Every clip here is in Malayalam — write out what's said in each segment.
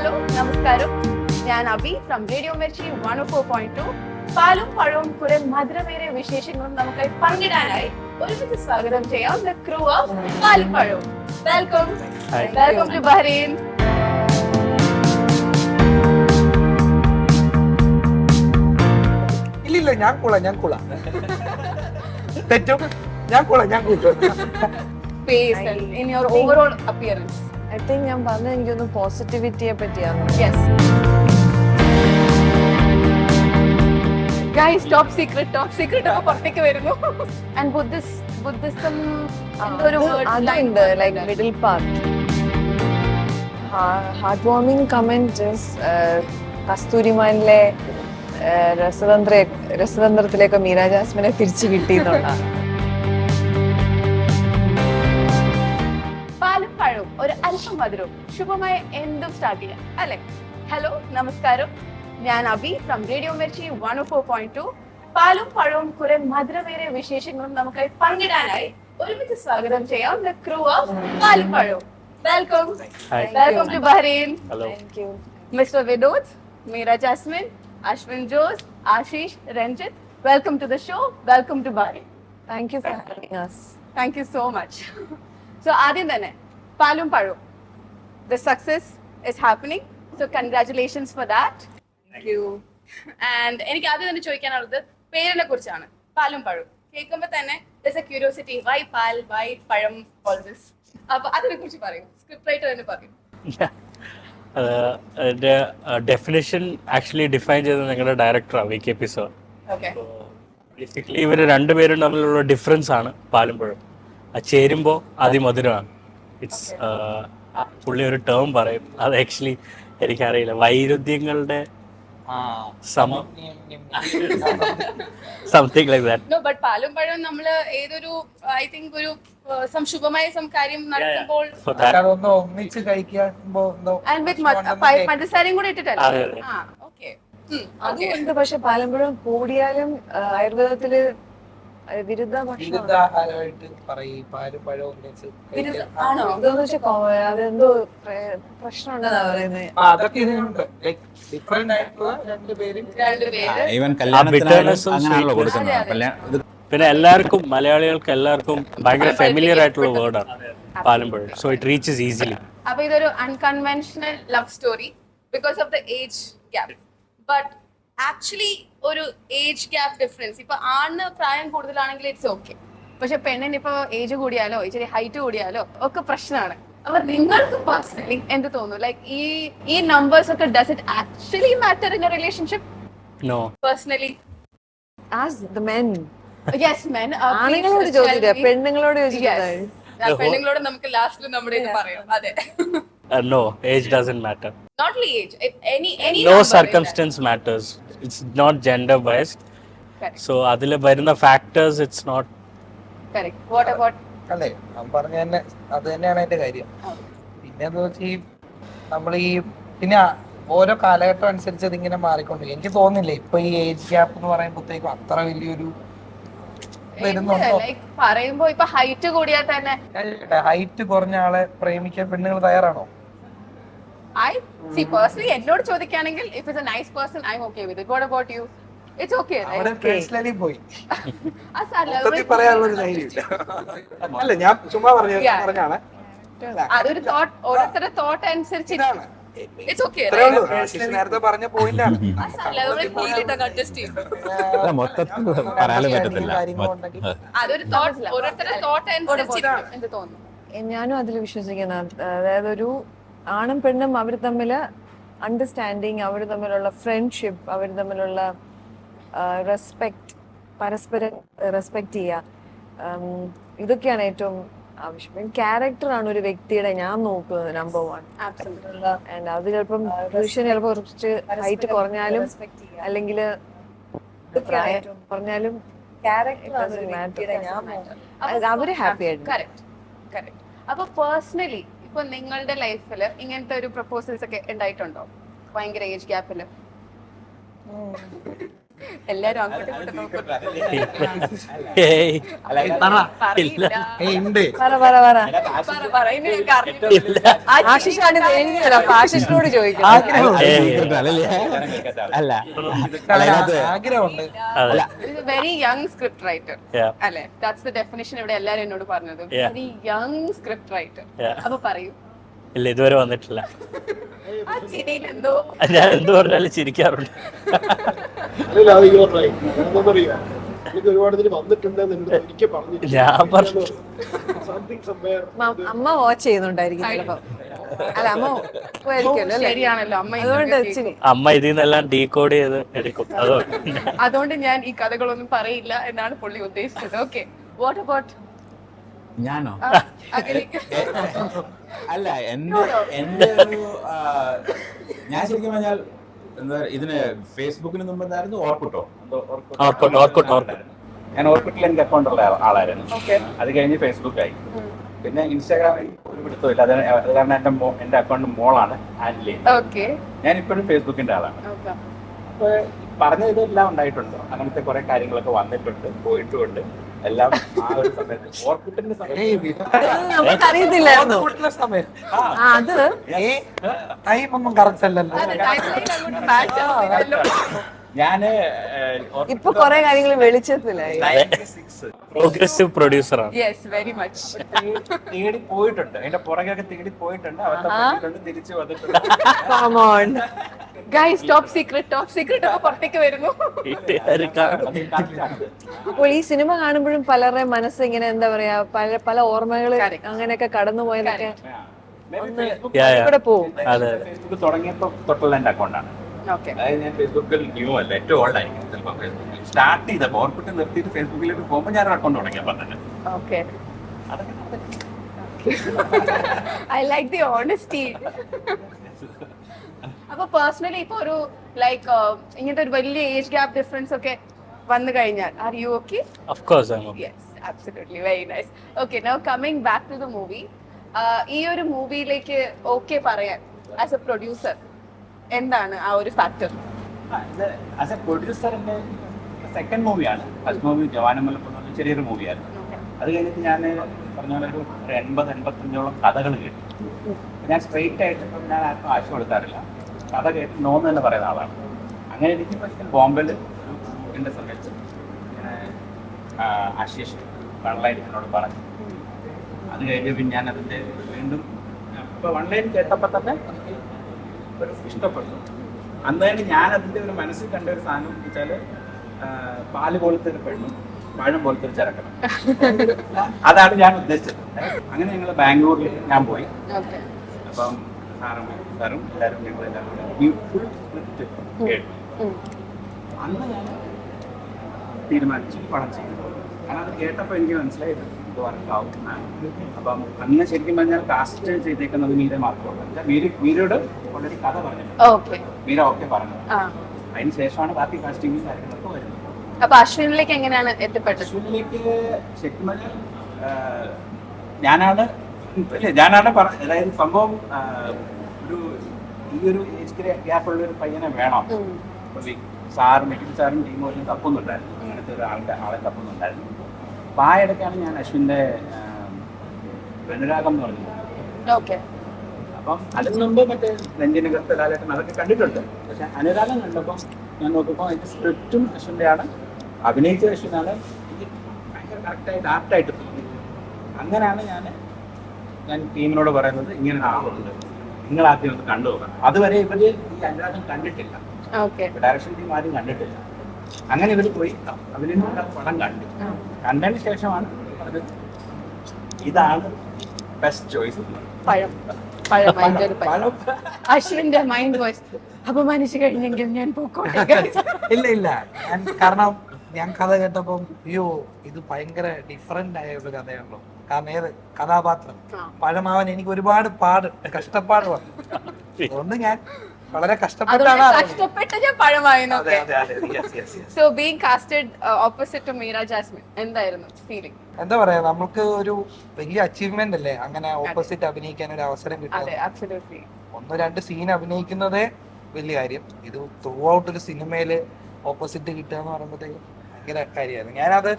ഹലോ നമസ്കാരം, ഞാൻ അബി ഫ്രം റേഡിയോ മിർച്ചി 104.2. പാലും പഴവും കുറെ മധുരമേറിയ വിശേഷങ്ങളും നമുക്കായി പങ്കിടാനായി ഒരുമിച്ച് സ്വാഗതം ചെയ്യാം ദ ക്രൂ ഓഫ് പാലും പഴവും. Welcome welcome to Bahrain. ഇല്ല ഞാൻ കൂള തെറ്റും ഞാൻ Face and in your overall appearance. I think ഞാൻ പറഞ്ഞ എനിക്കൊന്ന് പോസിറ്റിവിറ്റിയെ പറ്റിയാണ്. Yes. Guys, top secret ഒക്കെ പുറത്തേക്ക് വരുന്നു. And Buddhism എന്തൊരു word അതുണ്ട് like middle part. Heart warming comment കസ്തൂരിമാനിലെ രസതന്ത്രത്തിലേക്ക് മീര ജാസ്മിനെ തിരിച്ചു കിട്ടിയെന്നുള്ളതാണ്. പാലും പഴവും ഒരു അല്പം മധുരവും ശുഭമായ എന്തും സ്റ്റാർട്ട് ചെയ്യാം അല്ലെ. ഹലോ നമസ്കാരം, ഞാൻ അബി ഫ്രം റേഡിയോ മിർച്ചി 104.2. പാലും പഴവും കുറെ മധുരമേറിയ വിശേഷങ്ങളും നമുക്കായി പങ്കിടാനായി ഒരുമിച്ച് സ്വാഗതം ചെയ്യാം ദ ക്രൂ ഓഫ് പാലും പഴവും. Welcome welcome to Bahrain. Thank you. Mister Vinod, Meera Jasmine, Ashwin Jose, Ashish, Ranjith, welcome to the show. Welcome to Bahrain. Thank you for having us. Thank you so much. So ആദ്യം തന്നെ പാലും പഴവും, the success is happening. So congratulations for that. Thank you. And എനിക്ക് ആദ്യം തന്നെ ചോദിക്കാനുള്ളത് പേരിനെ കുറിച്ചാണ്. പാലും പഴവും കേൾക്കുമ്പോൾ തന്നെ there's a curiosity, why പാൽ, why പഴം, all this. അപ്പൊ അതിനെ കുറിച്ച് പറയും, സ്ക്രിപ്റ്റ് റൈറ്റർ തന്നെ പറയും. അതിന്റെ ഡെഫിനേഷൻ ആക്ച്വലി ഡിഫൈൻ ചെയ്തത് ഞങ്ങളുടെ ഡയറക്ടറാണ് VKP സർ. ഓക്കെ, ബേസിക്കലി ഇവർ രണ്ടുപേരും തമ്മിലുള്ള ഡിഫറൻസ് ആണ് പാലും പഴം. അത് ചേരുമ്പോൾ അതിമധുരമാണ്. ഇറ്റ്സ് പുള്ളി ഒരു ടേം പറയും, അത് ആക്ച്വലി എനിക്കറിയില്ല, വൈരുദ്ധ്യങ്ങളുടെ സമം, something like that. No but പാലും പഴവും നമ്മള് ഏതൊരു ഐ തിങ്ക് ഒരു ശുഭമായ കാര്യം നടക്കുമ്പോൾ അതൊന്ന് ഒന്നിച്ച് കഴിക്കുമ്പോ ആൻഡ് വിത്ത് പഞ്ചസാരയും കൂടെ ഇട്ടിട്ടല്ലേ. അതെ, അതെ. ആ ഓക്കെ. അതുകൊണ്ട് പക്ഷെ പാലമ്പഴം കൂടിയാലും ആയുർവേദത്തില് വിരുദ്ധ ഭക്ഷണം വിരുദ്ധാഹാരമായിട്ട് പറയും പാലും പഴവും ഒന്നിച്ച് കഴിക്കാൻ. ആണോ? ഇതെന്ന് വെച്ചാൽ അതെന്തോ പ്രശ്നം ഉണ്ടെന്നാ പറയുന്നത്. അതൊക്കെ ഇതിനുണ്ട്, ലൈക് ഡിഫറെന്റ് ആയിട്ടുള്ള രണ്ടുപേരും. രണ്ടുപേര് ഈവൻ bitterness ഉം അങ്ങനെയാണല്ലോ sweetness. കൊടുക്കുന്നത്. അതെ, അതെ. പിന്നെ എല്ലാവർക്കും, മലയാളികൾക്ക് എല്ലാവർക്കും ഭയങ്കര ഫെമിലിയർ ആയിട്ടുള്ള വേർഡാണ് പാലും പഴം. So it reaches easily. അപ്പൊ ഇതൊരു unconventional love story because of the age gap. But actually ഒരു ഏജ് ഗ്യാപ്പ് ഡിഫറൻസ്, ഇപ്പൊ ആണിന് പ്രായം കൂടുതലാണെങ്കിൽ ഇറ്റ്സ് ഓക്കെ, പക്ഷെ പെണ്ണിന് ഇപ്പൊ ഏജ് കൂടിയാലോ ഇച്ചിരി ഹൈറ്റ് കൂടിയാലോ ഒക്കെ പ്രശ്നമാണ്. അപ്പൊ നിങ്ങൾക്ക് പേഴ്സണലി എന്ത് തോന്നുന്നു, ലൈക്ക് ഈ നമ്പേഴ്സ് ഒക്കെ does it actually matter in a relationship? No, personally Ask the men. Yes men. ആണുങ്ങളോട് ചോദിച്ചില്ല, പെണ്ണുങ്ങളോട് ചോദിച്ചില്ല. പെണ്ണുങ്ങളോട് നമുക്ക് ലാസ്റ്റിൽ നമ്മുടെ ഇത് പറയാം. അതെ, no, age doesn't matter. not only age, if any No number circumstance matters. It's not gender based. Correct. So അതിൽ വരുന്ന factors, it's not. correct. What about അല്ലേ, ഞാൻ പറഞ്ഞ തന്നെ അത് തന്നെയാണ് അതിന്റെ കാര്യം. പിന്നെ എന്താ വെച്ചാൽ നമ്മൾ പിന്നെ ഓരോ കാലഘട്ടം അനുസരിച്ച് അതിങ്ങനെ മാറിക്കൊണ്ടിരിക്കും. എനിക്ക് തോന്നുന്നില്ല ഇപ്പൊ ഈ ഏജ് ഗ്യാപ്പ് എന്ന് പറയുമ്പോഴത്തേക്കും അത്ര വലിയൊരു വരുന്നുണ്ടോ. ലൈക്ക് പറയുമ്പോ ഇപ്പൊ ഹൈറ്റ് കൂടിയാൽ തന്നെ ഹൈറ്റ് കുറഞ്ഞ ആളെ പ്രേമിക്കാൻ പെണ്ണുങ്ങൾ തയ്യാറാണോ? I see personally എന്നോട് ചോദിക്കുകയാണെങ്കിൽ if it's a nice person I'm okay with it. What about you? It's okay, right? അവിടെ പേഴ്സണലി പോയി അതല്ല, മൊത്തത്തിൽ പറയാനുള്ള ഒരു ധൈര്യമില്ല. അല്ല, ഞാൻ ചുമ്മാ പറഞ്ഞാണ്. അതൊരു തോട്ട്, ഓരോരുത്തരുടെ തോട്ട് അനുസരിച്ച് ഇതാണ് ഇറ്റ്സ് ഓക്കെ. ഇത്രേ ഉള്ളൂ. ആശിഷ് നേരത്തെ പറഞ്ഞ പോയിന്റ് ആണ്. അഡ്ജസ്റ്റ് ചെയ്യും. മൊത്തത്തിൽ പറയാനും പറ്റത്തില്ല. അതൊരു തോട്ട്, ഓരോരുത്തരുടെ തോട്ട് അനുസരിച്ച് എന്ത് തോന്നുന്നു. ഞാനും അതിൽ വിശ്വസിക്കുന്ന, അതായത് ഒരു ആണും പെണ്ണും അവർ തമ്മിൽ അണ്ടർസ്റ്റാൻഡിങ്, അവർ തമ്മിലുള്ള ഫ്രണ്ട്ഷിപ്പ്, അവർ തമ്മിലുള്ള റെസ്പെക്ട്, പരസ്പരം റെസ്പെക്ട് ചെയ്യുക, ഇതൊക്കെയാണ് ഏറ്റവും ആവശ്യം. ക്യാരക്ടറാണ് ഒരു വ്യക്തിയുടെ ഞാൻ നോക്കുന്നത് നമ്പർ 1. Absolutely. ആൻഡ് അത് ചിലപ്പം പുരുഷൻ ചിലപ്പോൾ കുറച്ച് ഹൈറ്റ് കുറഞ്ഞാലും അല്ലെങ്കിൽ പ്രായം കുറഞ്ഞാലും അവര് ഹാപ്പി ആയിട്ട്. Correct correct. അപ്പൊ പേഴ്സണലി ഇപ്പൊ നിങ്ങളുടെ ലൈഫില് ഇങ്ങനത്തെ ഒരു പ്രപ്പോസൽസ് ഒക്കെ ഉണ്ടായിട്ടുണ്ടോ ഭയങ്കര ഏജ് ഗ്യാപ്പില്? എല്ലാരും അങ്ങോട്ടും ഇങ്ങോട്ടും നോക്കും. ഏയ്, പറയില്ല. ഉണ്ട് പറ പറ പറ പറയുന്നത് ഞങ്ങൾക്ക് അറിഞ്ഞിട്ടില്ല. ആശിഷാണ് ഇത് എഴുതിയല്ലോ അപ്പൊ ആശിഷിനോട് ചോദിക്കണം. അല്ല ആഗ്രഹമുണ്ട്. അതെ. Very young script writer Yeah. അല്ലെ? ദാറ്റ്സ് ദ ഡെഫിനിഷൻ ഇവിടെ എല്ലാരും എന്നോട് പറഞ്ഞത്. Yeah. Very young script writer. Yeah. അപ്പൊ പറയൂ, ഇല്ല, ഇതുവരെ വന്നിട്ടില്ല. ആ ചിരിയിൽ എന്തോ ഞാൻ എന്ത് പറഞ്ഞാലും ചിരിക്കാറുണ്ട്. എനിക്ക് ഒരുപാട് ഇതിന് വന്നിട്ടുണ്ടെന്ന് എന്നോട് ഒരിക്കൽ പറഞ്ഞു. ഞാൻ പറഞ്ഞു Something somewhere. അമ്മ വാച്ച് ചെയ്യുന്നുണ്ടായിരിക്കും ചിലപ്പോ. അല്ല അമ്മ ആയിരിക്കുമല്ലോ അല്ലേ? ശരിയാണല്ലോ അമ്മ അതുകൊണ്ട് ഇതൊക്കെ ഇച്ചിരി അമ്മ ഇതിൽ നിന്നെല്ലാം ഡീകോഡ് ചെയ്ത് എടുക്കും. അതുകൊണ്ട് അതുകൊണ്ട് ഞാൻ ഈ കഥകളൊന്നും പറയില്ല എന്നാണ് പുള്ളി ഉദ്ദേശിച്ചത്. ഓക്കെ, വാട്ട് അബൌട്ട് ഞാനോ? അല്ല എന്റെ ഒരു ഞാൻ ശരിക്കും പറഞ്ഞാൽ എന്താ ഇതിന് ഫേസ്ബുക്കിന് മുമ്പ് എന്തായിരുന്നു ഓർക്കുട്ടോ ഓർക്കുട്ട്. ഞാൻ ഓർക്കുട്ടിൽ എനിക്ക് അക്കൗണ്ട് ഉള്ള ആളായിരുന്നു. അത് കഴിഞ്ഞ് ഫേസ്ബുക്കായി. പിന്നെ ഇൻസ്റ്റാഗ്രാമിൽ ഒരു പിടുത്തമില്ല. അത് കാരണം എന്റെ അക്കൗണ്ട് മോളാണ് ഹാൻഡിൽ ചെയ്യുന്നത്. ഓക്കെ ഞാൻ ഇപ്പോഴും ഫേസ്ബുക്കിന്റെ ആളാണ്. അപ്പൊ പറഞ്ഞ ഇതെല്ലാം ഉണ്ടായിട്ടുണ്ട്. അങ്ങനത്തെ കുറെ കാര്യങ്ങളൊക്കെ വന്നിട്ടുണ്ട്, പോയിട്ടുമുണ്ട്. എല്ലാം ആ ഒരു സമയത്ത് ഓർക്കുട്ടിന്റെ സമയത്ത് നമുക്കറിയത്തില്ലായിരുന്നു. കൂട്ടുന്ന സമയം അത് ടൈം ഒന്നും കറക്റ്റ് അല്ലല്ലോ. ഞാന് ഇപ്പൊ കൊറേ കാര്യങ്ങൾ വെളിച്ചത്തിലായി. 96 പ്രോഗ്രസീവ് പ്രൊഡ്യൂസറാണ്. Yes, very much. തേടി പോയിട്ടുണ്ട്. അതിന്റെ പുറകെയൊക്കെ തേടി പോയിട്ടുണ്ട്. അവരുടെ പോയിട്ടുണ്ട്, തിരിച്ചു വന്നിട്ടുണ്ട്. Come on. Guys, top secret ഒക്കെ പുറത്തേക്ക് വരുന്നു. വീട്ടുകാര് കാണും. അത് correct ആണ്. അപ്പോൾ ഈ സിനിമ കാണുമ്പോഴും പലരുടെ മനസ്സ് ഇങ്ങനെ എന്താ പറയാ പല ഓർമ്മകൾ Correct. അങ്ങനെയൊക്കെ കടന്നു പോയതൊക്കെ Maybe Facebook Yeah, yeah. കൂടെ പോവും. അതെ. ഫേസ്ബുക്ക് തുടങ്ങിയപ്പോ തൊട്ടുള്ള എന്റെ അക്കൗണ്ടാണ്. ഓക്കെ, അതായത് ഞാൻ ഫേസ്ബുക്കിൽ ന്യൂ അല്ല, ഏറ്റവും ഓൾഡ് ആയിരിക്കും ചിലപ്പോൾ ഫേസ്ബുക്കിൽ സ്റ്റാർട്ട് ചെയ്തപ്പോൾ ഓർക്കുട്ട് നിർത്തിയിട്ട് ഫേസ്ബുക്കിലേക്ക് പോകുമ്പോൾ ഞാൻ അക്കൗണ്ട് തുടങ്ങിയപ്പോൾ തന്നെ ഓക്കെ. അതൊക്കെ ഐ ലൈക്ക് ദി ഓണസ്റ്റി. അപ്പൊ പേഴ്സണലി ഇപ്പൊ ഒരു ലൈക്ക് ഇങ്ങനത്തെ ഒരു വലിയ ഏജ് ഗ്യാപ്പ് ഡിഫറൻസ് ഒക്കെ വന്നു കഴിഞ്ഞാൽ are you okay? Of course I'm okay. Yes, absolutely, very nice. Okay, now coming back to the movie. ഈ ഒരു മൂവിയിലേക്ക് ഓക്കെ പറയാൻ ആസ് എ പ്രൊഡ്യൂസർ എന്താണ് ആ ഒരു ഫാക്ടർ? ആസ് എ പ്രൊഡ്യൂസർ എൻ്റെ സെക്കൻഡ് മൂവിയാണ്. ഫസ്റ്റ് മൂവി ജവാനമല്ലപ്പം എന്ന് പറഞ്ഞ ചെറിയൊരു മൂവിയായിരുന്നു. അത് കഴിഞ്ഞിട്ട് ഞാൻ പറഞ്ഞ പോലെ ഒരു 80-85ഓളം കഥകൾ കേട്ടു. ഞാൻ സ്ട്രെയിറ്റ് ആയിട്ട് ഇപ്പം ഞാൻ ആർക്കും ആശ കൊടുക്കാറില്ല. കഥ കേട്ട് നോന്ന് തന്നെ പറയുന്ന ആളാണ്. അങ്ങനെ എനിക്ക് പക്ഷേ ബോംബെയിൽ ഒരു ഷൂട്ടിൻ്റെ സമയത്ത് ഇങ്ങനെ ആശിഷ് വൺ ലൈൻ എന്നോട് പറഞ്ഞു. അത് കഴിഞ്ഞ് പിന്നെ ഞാൻ അതിൻ്റെ വീണ്ടും ഇപ്പോൾ വൺ ലൈൻ കേട്ടപ്പോൾ തന്നെ എനിക്ക് ഒരു ഇഷ്ടപ്പെട്ടു. അന്ന് തന്നെ ഞാൻ അതിൻ്റെ ഒരു മനസ്സിൽ കണ്ട ഒരു സാധനം എന്ന് വെച്ചാൽ പാല് പോലത്തെ ഒരു പെണ്ണും പഴം പോലത്തെ ഒരു ചരക്കണം. അതാണ് ഞാൻ ഉദ്ദേശിച്ചത്. അങ്ങനെ ഞങ്ങൾ ബാംഗ്ലൂരിൽ ഞാൻ പോയി. ഓക്കെ, അപ്പം സാറും എല്ലാവരും ഞങ്ങളെല്ലാവരും കൂടെ ഫുൾ സ്ക്രിപ്റ്റ് കേട്ടു. അന്ന് ഞാൻ തീരുമാനിച്ചു പണം ചെയ്തു. കാരണം അത് കേട്ടപ്പോൾ എനിക്ക് മനസ്സിലായി ഇത് വർക്കാവും. അപ്പം അന്ന് ശരിക്കും പറഞ്ഞാൽ കാസ്റ്റ് ചെയ്തേക്കുന്നത് മീര മാത്രമല്ല. മീരയോട് ഓൾറെഡി കഥ പറഞ്ഞു. ഓക്കെ. മീര ഓക്കെ പറഞ്ഞു. ആ, അതിന് ശേഷമാണ് ബാക്കി കാസ്റ്റിംഗും കാര്യങ്ങളൊക്കെ വരുന്നത്. അപ്പൊ അശ്വിനിലേക്ക് എങ്ങനെയാണ് എത്തിപ്പെട്ടത്? അശ്വിനിലേക്ക് ശരിക്കും പറഞ്ഞാൽ ഞാനാണ് അതായത് സംഭവം ഈ ഒരു ഏജ് ഗ്യാപ്പുള്ള ഒരു പയ്യനെ വേണം. മെഡിക്കൽ സാറും ടീമും എല്ലാം തപ്പൊന്നുണ്ടായിരുന്നു. അങ്ങനത്തെ ഒരു ആളെ തപ്പൊന്നുണ്ടായിരുന്നു. അപ്പൊ ആ ഇടയ്ക്കാണ് ഞാൻ അശ്വിൻ്റെ അനുരാഗം എന്ന് പറഞ്ഞത്. ഓക്കെ. അപ്പം അതിന് മുമ്പ് മറ്റേ നെഞ്ചിനകത്ത് ലാലേട്ടൻ അതൊക്കെ കണ്ടിട്ടുണ്ട്. പക്ഷെ അനുരാഗം കണ്ടപ്പം ഞാൻ നോക്കുമ്പോൾ അതിന്റെ സ്ക്രിപ്റ്റും അശ്വിൻ്റെയാണ്, അഭിനയിച്ച അശ്വിനാണ്. എനിക്ക് ഭയങ്കര കറക്റ്റായിട്ട് ആപ്റ്റായിട്ട് തോന്നി. അങ്ങനെയാണ് ഞാൻ ടീമിനോട് പറയുന്നത് ഇങ്ങനെ ആളുണ്ട്, നിങ്ങൾ ആദ്യം ഒന്ന് കണ്ടു നോക്കണം. അതുവരെ ഇവര് ഈ അനുരാഗം കണ്ടിട്ടില്ല. ഓക്കെ. ഡയറക്ഷൻ ടീം ആരും കണ്ടിട്ടില്ല. അങ്ങനെ ഇവർ പോയി അഭിനയിച്ച പടം കണ്ടതിന് ശേഷമാണ് പറഞ്ഞത് ഇതാണ് ബെസ്റ്റ് ചോയ്സ്. പഴം അശ്വിന്റെ മൈൻഡ് വോയിസ് അപമാനിച്ചു കഴിഞ്ഞെങ്കിൽ ഞാൻ പോക്കോട്ടെ. ഇല്ല കാരണം ഞാൻ കഥ കേട്ടപ്പം അയ്യോ ഇത് ഭയങ്കര ഡിഫറെന്റ് ആയ ഒരു കഥയാണല്ലോ. കാരണം ഏത് കഥാപാത്രം പഴമാവൻ എനിക്ക് ഒരുപാട് കഷ്ടപ്പാട് വന്നു. അതുകൊണ്ട് ഞാൻ വളരെ കഷ്ടപ്പെട്ട് ഞാൻ പഴമായെന്നൊക്കെ. So being casted opposite to Meera Jasmine എന്തായിരുന്നു ഫീലിംഗ്? എന്താ പറയാ, നമുക്ക് ഒരു വലിയ അച്ചീവ്മെന്റ് അല്ലേ അങ്ങനെ ഓപ്പോസിറ്റ് അഭിനയിക്കാൻ ഒരു അവസരം കിട്ടും. 1-2 സീൻ അഭിനയിക്കുന്നതേ വലിയ കാര്യം. ഇത് ത്രൂ ഔട്ട് ഒരു സിനിമയില് ഓപ്പോസിറ്റ് കിട്ടുക എന്ന് പറയുമ്പോഴത്തേക്കും ഭയങ്കര കാര്യമായിരുന്നു. ഞാനത്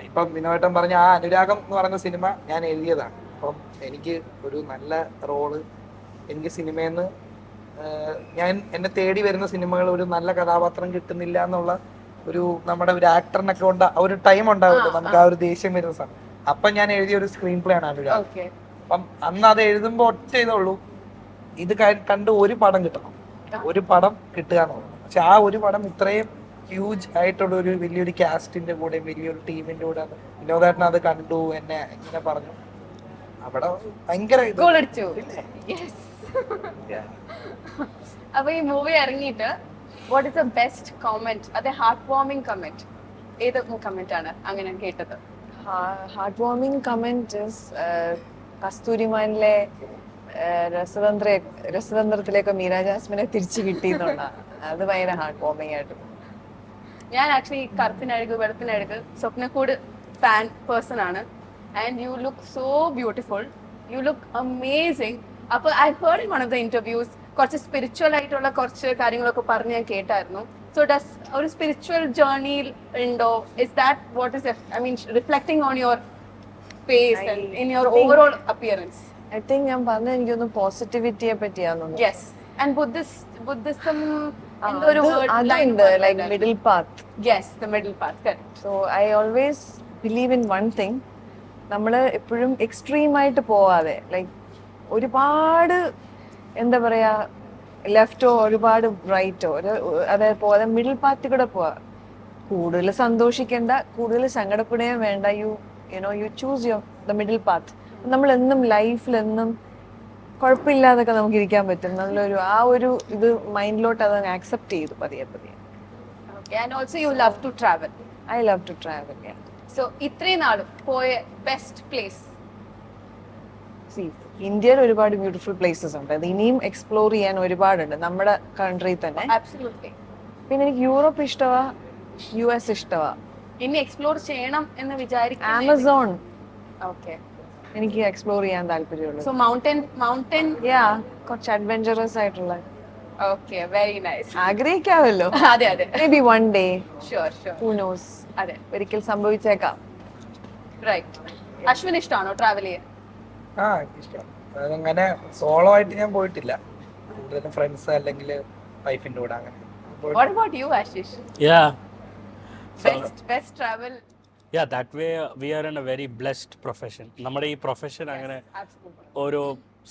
ഇപ്പം വിനോദം പറഞ്ഞ ആ അനുരാഗം എന്ന് പറയുന്ന സിനിമ ഞാൻ എഴുതിയതാണ്. അപ്പം എനിക്ക് ഒരു നല്ല റോള് എനിക്ക് സിനിമയിൽ നിന്ന് ഞാൻ എന്നെ തേടി വരുന്ന സിനിമകൾ ഒരു നല്ല കഥാപാത്രം കിട്ടുന്നില്ല എന്നുള്ള ഒരു നമ്മുടെ ഒരു ആക്ടറിനൊക്കെ ഒരു ടൈം ഉണ്ടാവില്ല നമുക്ക് ആ ഒരു ദേഷ്യം വരുന്ന സമയം. അപ്പം ഞാൻ എഴുതിയ ഒരു സ്ക്രീൻ പ്ലേ ആണ് അനുരാഗ്. അപ്പം അന്ന് അത് എഴുതുമ്പോൾ ഒറ്റ ഇതുള്ളൂ, ഇത് കണ്ട് ഒരു പടം കിട്ടണം, ഒരു പടം കിട്ടുക എന്നുള്ളത്. പക്ഷെ ആ ഒരു പടം ഇത്രയും ഹ്യൂജ് ആയിട്ടുള്ള ഒരു വലിയൊരു കാസ്റ്റിന്റെ കൂടെ വലിയൊരു ടീമിന്റെ കൂടെ വിനോദേട്ടൻ അത് കണ്ടു, എന്നെ ഇങ്ങനെ പറഞ്ഞു. അവിടെ ഭയങ്കര അപ്പൊ ഈ മൂവി ഇറങ്ങിയിട്ട് what is the best comment, അതെ ഹാർട്ട് വാർമിംഗ് കമന്റ്, ഏത് കമന്റ് ആണ് അങ്ങനെ കേട്ടത്? ഹാർട്ട് വാർമിംഗ് കമന്റ് കസ്തൂരിമാനിലെ രസതന്ത്രത്തിലേക്ക് മീര ജാസ്മിനെ തിരിച്ചു കിട്ടിയെന്നുള്ള അത് ഭയങ്കര ഹാർട്ട് വാർമിംഗ് ആയിട്ട്. ഞാൻ actually Karuppinazhaku Veluppinazhaku Swapnakkoodu fan person ആണ്. And you look so beautiful, you look amazing. അപ്പൊ I heard in one of the interviews കുറച്ച് സ്പിരിച്വൽ ആയിട്ടുള്ള കുറച്ച് കാര്യങ്ങളൊക്കെ പറഞ്ഞ് ഞാൻ കേട്ടായിരുന്നു. സോ ഡസ് ഒരു സ്പിരിച്വൽ ജേർണിയിൽ ഉണ്ടോ? Is that what is I mean reflecting on your face and in your overall appearance? I think ഞാൻ പറഞ്ഞത് എനിക്കൊന്ന് പോസിറ്റിവിറ്റിയെ പറ്റിയാണെന്ന്. യെസ്. ആൻഡ് ബുദ്ധിസം അതുണ്ട്, like middle path. Yes, the middle path, correct. So I always believe in one thing, നമ്മൾ എപ്പോഴും എക്സ്ട്രീം ആയിട്ട് പോവാതെ ലൈക്ക് ഒരുപാട് എന്താ പറയാ ലെഫ്റ്റോ ഒരുപാട് റൈറ്റോ അതായത് പോവാതെ മിഡിൽ പാത്തിൽ കൂടെ പോവാ. കൂടുതൽ സന്തോഷിക്കേണ്ട, കൂടുതൽ സങ്കടപ്പെടുകയും വേണ്ട. You choose the middle path. നമ്മൾ എന്നും ലൈഫിലെന്നും കുഴപ്പമില്ലാതൊക്കെ നമുക്ക് ഇരിക്കാൻ പറ്റും. നല്ലൊരു ആ ഒരു ഇത് മൈൻഡിലോട്ട് അത് ആക്സെപ്റ്റ് ചെയ്തു പതിയെ പതിയെ. And also you love to travel. I love to travel, yeah. So ഇത്രയും നാളും പോയ ബെസ്റ്റ് പ്ലേസ്? ഇന്ത്യയിൽ ഒരുപാട് ബ്യൂട്ടിഫുൾ പ്ലേസസ് ഉണ്ട്, അത് ഇനിയും എക്സ്പ്ലോർ ചെയ്യാൻ ഒരുപാടുണ്ട് നമ്മുടെ കൺട്രി തന്നെ. Absolutely. പിന്നെ എനിക്ക് യൂറോപ്പ് ഇഷ്ടമാ, US ഇഷ്ടമാ. ഇനി എക്സ്പ്ലോർ ചെയ്യണം എന്ന് വിചാരിക്കുന്നു. ആമസോൺ ഓക്കെ, എനിക്ക് എക്സ്പ്ലോർ ചെയ്യാൻ താല്പര്യമുള്ളൂ. സോ മൗണ്ടൻ യാ, കുറച്ച് അഡ്വെഞ്ചറസ് ആയിട്ടുള്ള. Okay, very nice. ആഗ്രഹിക്കാമല്ലോ. അതെ അതെ, maybe one day, sure sure. Who knows, അതെ, ഒരിക്കൽ സംഭവിച്ചേക്കാം. റൈറ്റ്. അശ്വിൻ ഇഷ്ടമാണോ ട്രാവൽ ചെയ്യാൻ? ആ ഇഷ്ടമാണ്. അങ്ങനെ സോളോ ആയിട്ട് ഞാൻ പോയിട്ടില്ല, കൂടുതലും ഫ്രണ്ട്സ് അല്ലെങ്കിൽ വൈഫിന്റെ കൂടെ അങ്ങനെ. What about you Ashish? Yeah. Best travel? Yeah, that way we are in a very blessed profession. നമ്മുടെ ഈ പ്രൊഫഷൻ അങ്ങനെ ഓരോ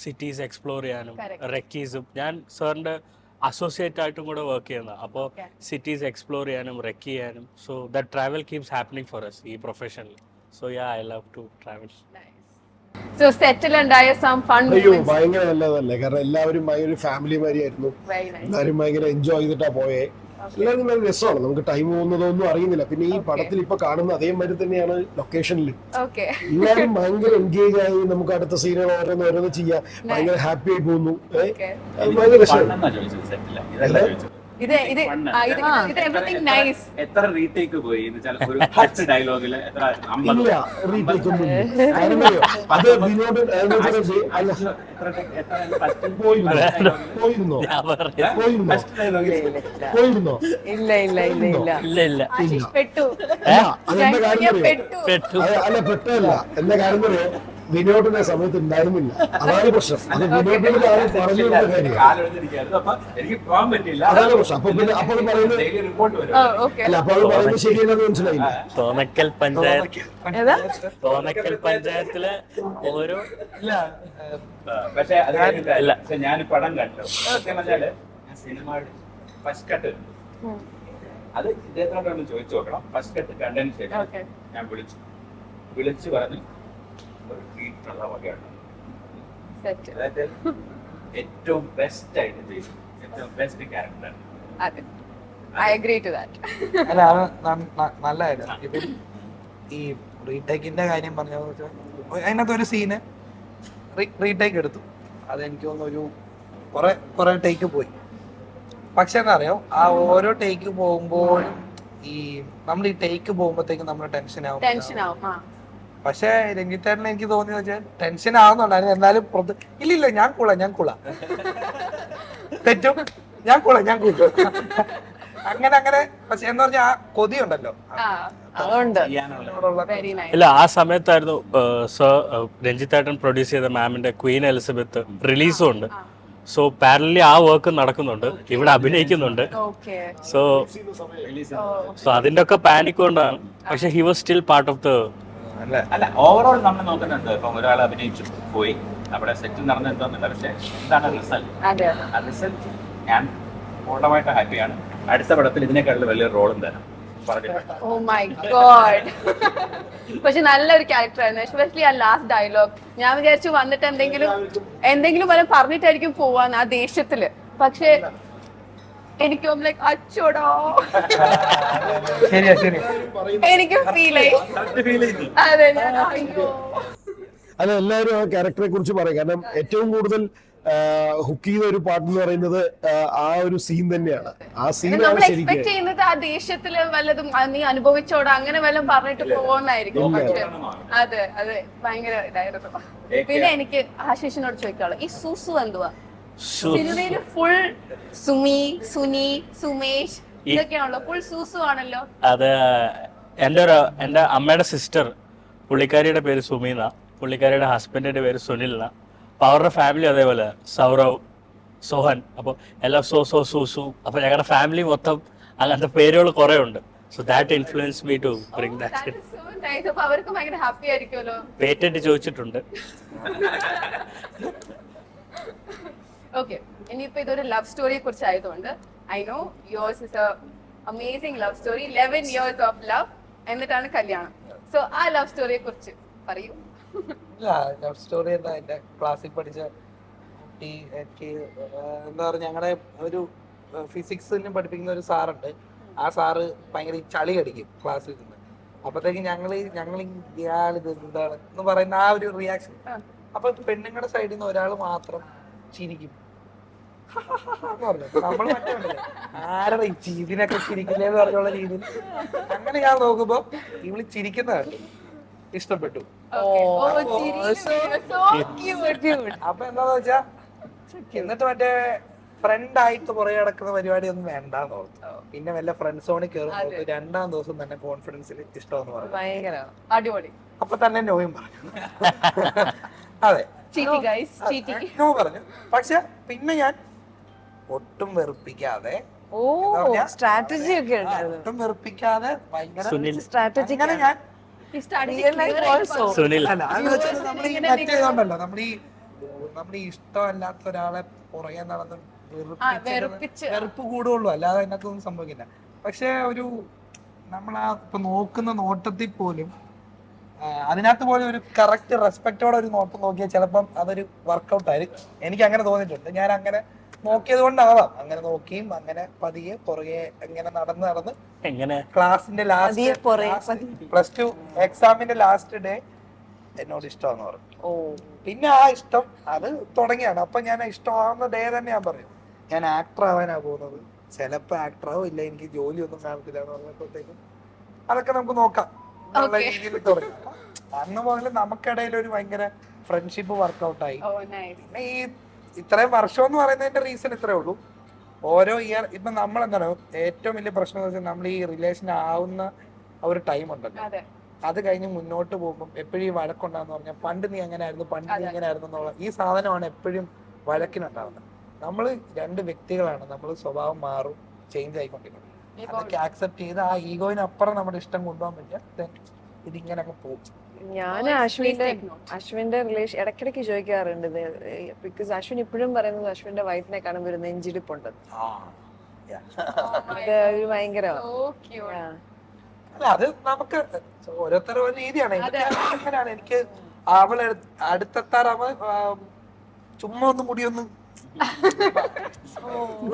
സിറ്റീസ് എക്സ്പ്ലോർ ചെയ്യാനും റെക്കീസും, ഞാൻ സാറിൻ്റെ അസോസിയേറ്റ് ആയിട്ടും കൂടെ വർക്ക് ചെയ്യുന്നത്. അപ്പോൾ സിറ്റീസ് എക്സ്പ്ലോർ ചെയ്യാനും റെക്കി ചെയ്യാനും, so that travel keeps happening for us ഈ പ്രൊഫഷനിൽ. So I love to travel. So settle ഉണ്ടായ സം ഫൺ അയ്യോ ഭയങ്കര നല്ലതല്ലേ, കാരണം എല്ലാവരും ഭയങ്കര ഫാമിലി മാതിരിയായിരുന്നു. Very nice. എല്ലാവരും ഭയങ്കര എൻജോയ് ചെയ്തിട്ടാ പോയേ. എല്ലാവരും ഭയങ്കര രസമാണ്, നമുക്ക് ടൈം പോകുന്നതൊന്നും അറിയുന്നില്ല. പിന്നെ ഈ പടത്തിൽ ഇപ്പൊ കാണുന്ന അതേമാതിരി തന്നെയാണ് ലൊക്കേഷനിൽ. ഓക്കെ, എല്ലാവരും ഭയങ്കര എൻഗേജ് ആയി, നമുക്ക് അടുത്ത സീനുകൾ ഓരോന്ന് ചെയ്യാം, ഭയങ്കര ഹാപ്പി ആയി പോകുന്നു. അത് ഭയങ്കര രസമാണ്. ഫണ്ണെന്നാ ചോദിച്ചത്, സെറ്റില്ല ഇതല്ല ചോദിച്ചത്. ഇത് എവറിത്തിങ് നൈസ്. എത്ര റീടേക്ക് പോയി എന്ന് വെച്ചാൽ ഒരു 10 ഡയലോഗിൽ എത്ര 50 ഇല്ല, റീടേക്ക് ഒന്നും ഇല്ല. കാരണം അറിയോ, അത് വിനോദ് പോയിരുന്നോ ഇല്ല ഇല്ല ഇല്ല ഇല്ല ഇല്ല ഇല്ല ആശിഷ് പെട്ടു. അതെന്താ കാര്യം അറിയോ? പെട്ടു. അല്ല പെട്ടല്ല, എന്താ കാര്യം അറിയോ, വിനോദിന്റെ സമയത്ത് ഉണ്ടായിരുന്നില്ല, അതാണ് പ്രശ്നം. അത് വിനോദിന്റെ ആരും പറഞ്ഞു കൊടുത്ത കാര്യം, എനിക്ക് പോകാൻ പറ്റില്ല. അതാണ് പ്രശ്നം. അപ്പൊ പിന്നെ അപ്പൊ അത് പറയുന്നത് ഡെയിലി റിപ്പോർട്ട് വരും. ഓക്കെ, അല്ല, അപ്പൊ അത് പറയുന്നത് ശരിയല്ലെന്ന് മനസ്സിലായില്ല. തോന്നക്കൽ പഞ്ചായത്ത്, ഏതാ തോന്നക്കൽ പഞ്ചായത്തിലെ ഓരോ പക്ഷെ അത് കഴിഞ്ഞിട്ടല്ല, പക്ഷെ ഞാൻ പടം കണ്ടു. സത്യം പറഞ്ഞാല് ഞാൻ സിനിമ ഫസ്റ്റ് കട്ട് കണ്ടു. അത് ഇദ്ദേഹത്തിനോടൊന്ന് ചോദിച്ചു നോക്കണം. ഫസ്റ്റ് കട്ട് കണ്ടതിന് ശേഷം ഞാൻ വിളിച്ചു പറഞ്ഞു ഒരു ട്രീറ്റുള്ള വകയാണ്. അതായത് ഏറ്റവും ബെസ്റ്റ് ആയിട്ട് ചെയ്തു, ഏറ്റവും ബെസ്റ്റ് ക്യാരക്ടർ. അതെ, ഐ അഗ്രി ടു ദാറ്റ്. അല്ല അത് നല്ലതായിരുന്നു. ഇപ്പം ഈ റീടേക്കിന്റെ കാര്യം പറഞ്ഞതെന്ന് വെച്ചാൽ അതിനകത്ത് ഒരു സീന് റീടേക്ക് എടുത്തു, അതെനിക്ക് തോന്നുന്നു കുറെ ടേക്ക് പോയി. പക്ഷെ എന്താ അറിയോ, ആ ഓരോ ടേക്ക് പോകുമ്പോഴും ഈ നമ്മൾ ഈ ടേക്ക് പോകുമ്പോഴത്തേക്കും നമ്മൾ ടെൻഷൻ ആവും. പക്ഷെ രഞ്ജിത്തേട്ടന് എനിക്ക് തോന്നിയെന്ന് വെച്ചാൽ ടെൻഷൻ ആവുന്നുണ്ടായിരുന്നു, എന്നാലും ഇല്ലില്ല ഞാൻ കൂള തെറ്റും, ഞാൻ കൂള അങ്ങനെ അങ്ങനെ പക്ഷെ എന്ന് പറഞ്ഞാൽ ആ കൊതി ഉണ്ടല്ലോ അതുകൊണ്ട് ചെയ്യാനുള്ള വെരി നൈസ്. ഇല്ല, ആ സമയത്തായിരുന്നു സർ രഞ്ജിത്തേട്ടൻ പ്രൊഡ്യൂസ് ചെയ്ത മാമിന്റെ ക്വീൻ എലിസബത്ത് റിലീസും ഉണ്ട്. സോ പാരലി ആ വർക്ക് നടക്കുന്നുണ്ട്, ഇവിടെ അഭിനയിക്കുന്നുണ്ട്. ഓക്കെ. സോ റിലീസ് സോ അതിന്റെ ഒക്കെ പാനിക് കൊണ്ടാണ്. പക്ഷെ he was still part of the അല്ല ഓവറോൾ നമ്മൾ നോക്കുന്നുണ്ട്. ഇപ്പം ഒരാൾ അഭിനയിച്ചു പോയി, അവിടെ സെറ്റിൽ നടന്ന എന്തോന്നില്ല, പക്ഷെ എന്താണ് റിസൾട്ട്? അതെ. ആ റിസൾട്ട് ഞാൻ പൂർണ്ണമായിട്ട് ഹാപ്പിയാണ്. അടുത്ത പടത്തിൽ ഇതിനേക്കാളും വലിയൊരു റോളും തരാം പറഞ്ഞിട്ടുണ്ട്. Oh my god. പക്ഷെ നല്ലൊരു ക്യാരക്ടർ ആയിരുന്നു, എസ്പെഷ്യലി ആ ലാസ്റ്റ് ഡയലോഗ്. ഞാൻ വിചാരിച്ചു വന്നിട്ട് എന്തെങ്കിലും വല്ല പറഞ്ഞിട്ടായിരിക്കും പോവാന്ന് ആ ദേഷ്യത്തില്. പക്ഷെ എനിക്കും ലൈക്ക് അച്ചോടോ ശരിയാ ശരി. എനിക്കും ഫീൽ ആയി. അതെ, ഞാൻ അയ്യോ. അല്ല, എല്ലാവരും ആ ക്യാരക്ടറെ കുറിച്ച് പറയും. കാരണം ഏറ്റവും കൂടുതൽ ഹുക്ക് ചെയ്ത ഒരു പാട്ട് എന്ന് പറയുന്നത് ആ ഒരു സീൻ തന്നെയാണ്. ആ നമ്മൾ സീനാണ് ശരിക്കും. എക്സ്പെക്ട് ചെയ്യുന്നത് ആ ദേഷ്യത്തില് വല്ലതും നീ അനുഭവിച്ചോടാ അങ്ങനെ വല്ലതും പറഞ്ഞിട്ട് പോകുന്നായിരിക്കും. പക്ഷെ അതെ അതെ ഭയങ്കര ഇതായിരുന്നു. പിന്നെ എനിക്ക് ആശിഷിനോട് ചോദിക്കാനുള്ളൂ, ഈ സുസു എന്തുവാ? സിനിമയില് ഫുൾ സുമി, സുനി, സുമേഷ് ഇതൊക്കെയാണല്ലോ, ഫുൾ സൂസു ആണല്ലോ. അത് എൻ്റെ അമ്മയുടെ സിസ്റ്റർ, പുള്ളിക്കാരിയുടെ പേര് സുമീന, പുള്ളിക്കാരിയുടെ ഹസ്ബൻഡിന്റെ പേര് സുനിൽ. അപ്പൊ അവരുടെ ഫാമിലി അതേപോലെ സൗരവ്, സോഹൻ, അപ്പോൾ എല്ലാം സൂസു. അപ്പൊ ഞങ്ങളുടെ ഫാമിലി മൊത്തം അങ്ങനത്തെ പേരുകൾ കുറെ ഉണ്ട്. So that influence me to bring that. അപ്പൊ അവർക്ക് ഭയങ്കര ഹാപ്പി ആയിരിക്കുമല്ലോ. പേറ്റന്റ് ചോദിച്ചിട്ടുണ്ട്. ഓക്കെ, ഇനിയിപ്പോ ഇതൊരു ലവ് സ്റ്റോറിയെ കുറിച്ച് ആയതുകൊണ്ട് I know yours is A amazing love story. 11 years of love, എന്നിട്ടാണ് കല്യാണം. സോ ആ ലവ് സ്റ്റോറിയെ കുറിച്ച് പറയൂ. ഇല്ല, ലവ് സ്റ്റോറി എന്താ, എന്റെ ക്ലാസ്സിൽ പഠിച്ച കുട്ടി എനിക്ക് എന്താ പറയുക, ഞങ്ങളുടെ ഒരു ഫിസിക്സിന് പഠിപ്പിക്കുന്ന ഒരു സാറുണ്ട്. ആ സാറ് ഭയങ്കര ചളി അടിക്കും ക്ലാസ്സിൽ നിന്ന്. അപ്പത്തേക്ക് ഞങ്ങൾ ഇയാളിത് എന്താണ് എന്ന് പറയുന്ന ആ ഒരു റിയാക്ഷൻ. അപ്പൊ പെണ്ണുങ്ങളുടെ സൈഡിൽ നിന്ന് ഒരാൾ മാത്രം ചിരിക്കും എന്ന് പറഞ്ഞു. നമ്മൾ മറ്റേ ആരുടെ ഇതിനൊക്കെ ചിരിക്കില്ലേന്ന് പറഞ്ഞുള്ള രീതിയിൽ അങ്ങനെ ഞാൻ നോക്കുമ്പോ ഇവള് ചിരിക്കുന്നതാണ് ഇഷ്ടപ്പെട്ടു. അപ്പൊ എന്താന്ന് വെച്ചാ എന്നിട്ട് മറ്റേ ഫ്രണ്ട് ആയിട്ട് കുറെ കിടക്കുന്ന പരിപാടി ഒന്നും വേണ്ടെന്ന് ഓർത്തു. പിന്നെ വല്ല ഫ്രണ്ട് സോണിൽ കയറുമ്പോൾ 2ാം ദിവസം തന്നെ കോൺഫിഡൻസിൽ ഇഷ്ടമെന്ന് പറഞ്ഞു. ഭയങ്കര അടിപൊളി. അപ്പൊ തന്നെ നോയും പറഞ്ഞു. അതെ, നോ പറഞ്ഞു. പക്ഷെ പിന്നെ ഞാൻ ഒട്ടും വെറുപ്പിക്കാതെ, സ്ട്രാറ്റജി ഒക്കെ ഒട്ടും വെറുപ്പിക്കാതെ ഭയങ്കര സ്ട്രാറ്റജി അങ്ങനെ ഞാൻ സുനിൽ അല്ല, അതെന്ന് വെച്ചാൽ നമ്മൾ ഈ മറ്റേതുണ്ടല്ലോ, നമ്മൾ ഈ ഇഷ്ടമല്ലാത്ത ഒരാളെ പുറകെ നടന്ന് വെറുപ്പ് കൂടുള്ളൂ, അല്ലാതെ അതിനകത്തൊന്നും സംഭവിക്കില്ല. പക്ഷെ ഒരു നമ്മളാ ഇപ്പൊ നോക്കുന്ന നോട്ടത്തിൽ പോലും അതിനകത്ത് പോലും ഒരു കറക്റ്റ് റെസ്പെക്റ്റോടെ ഒരു നോട്ടം നോക്കിയാൽ ചിലപ്പം അതൊരു വർക്കൗട്ട് ആയിരിക്കും. എനിക്ക് അങ്ങനെ തോന്നിയിട്ടുണ്ട്. ഞാൻ അങ്ങനെ നോക്കിയത് കൊണ്ടാവാം, അങ്ങനെ നോക്കിയും അങ്ങനെ പതിയെ പുറകെ ഇങ്ങനെ നടന്ന് എങ്ങനെ ക്ലാസിന്റെ +2 എക്സാമിന്റെ ലാസ്റ്റ് ഡേ എന്നോട് ഇഷ്ടമാന്ന് പറഞ്ഞു. പിന്നെ ആ ഇഷ്ടം അത് തുടങ്ങിയാണ്. അപ്പൊ ഞാൻ ഇഷ്ടമാവുന്ന ഡേ തന്നെ ഞാൻ പറഞ്ഞു, ഞാൻ ആക്ടർ ആവാനാ പോകുന്നത്, ചിലപ്പോ ആക്ടർ ആവും, ഇല്ല എനിക്ക് ജോലിയൊന്നും കാണത്തില്ല എന്ന് പറഞ്ഞപ്പോഴത്തേക്കും അതൊക്കെ നമുക്ക് നോക്കാം എന്നുള്ള രീതിയിൽ തുടങ്ങി. അന്ന് മുതൽ നമുക്കിടയിൽ ഒരു ഭയങ്കര ഫ്രണ്ട്ഷിപ്പ് വർക്കൗട്ടായി. പിന്നെ ഈ ഇത്രയും വർഷം എന്ന് പറയുന്നതിന്റെ റീസൺ ഇത്രേ ഉള്ളൂ. ഓരോ ഇയർ ഇപ്പൊ നമ്മൾ എന്താണ് ഏറ്റവും വലിയ പ്രശ്നം എന്ന് വെച്ചാൽ നമ്മൾ ഈ റിലേഷൻ ആവുന്ന ഒരു ടൈം ഉണ്ടല്ലോ, അത് കഴിഞ്ഞ് മുന്നോട്ട് പോകുമ്പോൾ എപ്പോഴും ഈ വഴക്കുണ്ടാന്ന് പറഞ്ഞാൽ പണ്ട് നീ അങ്ങനെ ആയിരുന്നു, പണ്ട് നീ ഇങ്ങനെ ആയിരുന്നു എന്നുള്ള ഈ സാധനമാണ് എപ്പോഴും വഴക്കിനുണ്ടാവുന്നത്. നമ്മൾ 2 വ്യക്തികളാണ്, നമ്മൾ സ്വഭാവം മാറും, ചേഞ്ച് ആയിക്കൊണ്ടിരിക്കും. അതൊക്കെ ആക്സെപ്റ്റ് ചെയ്ത് ആ ഈഗോയിനപ്പുറം നമ്മുടെ ഇഷ്ടം കൊണ്ടുപോകാൻ പറ്റിയ ഇതിങ്ങനെ അങ്ങ് പോകും. ഞാൻ അശ്വിന്റെ റിലേഷൻ ഇടയ്ക്കിടയ്ക്ക് ചോദിക്കാറുണ്ട്, ബിക്കോസ് അശ്വിൻ ഇപ്പോഴും പറയുന്നത് അശ്വിന്റെ വൈഫിനെ കാണുമ്പോൾ ഒരു നെഞ്ചിടിപ്പുണ്ട്. അത് ഒരു ഭയങ്കര അല്ല, അത് നമുക്ക് ഓരോരുത്തരും ഒരു രീതിയാണ്. എങ്ങനെയാണ് എനിക്ക് അവളെ അടുത്തെത്താറാവുമ്പോ ചുമ്മാ ഒന്ന് മുടിയൊന്ന്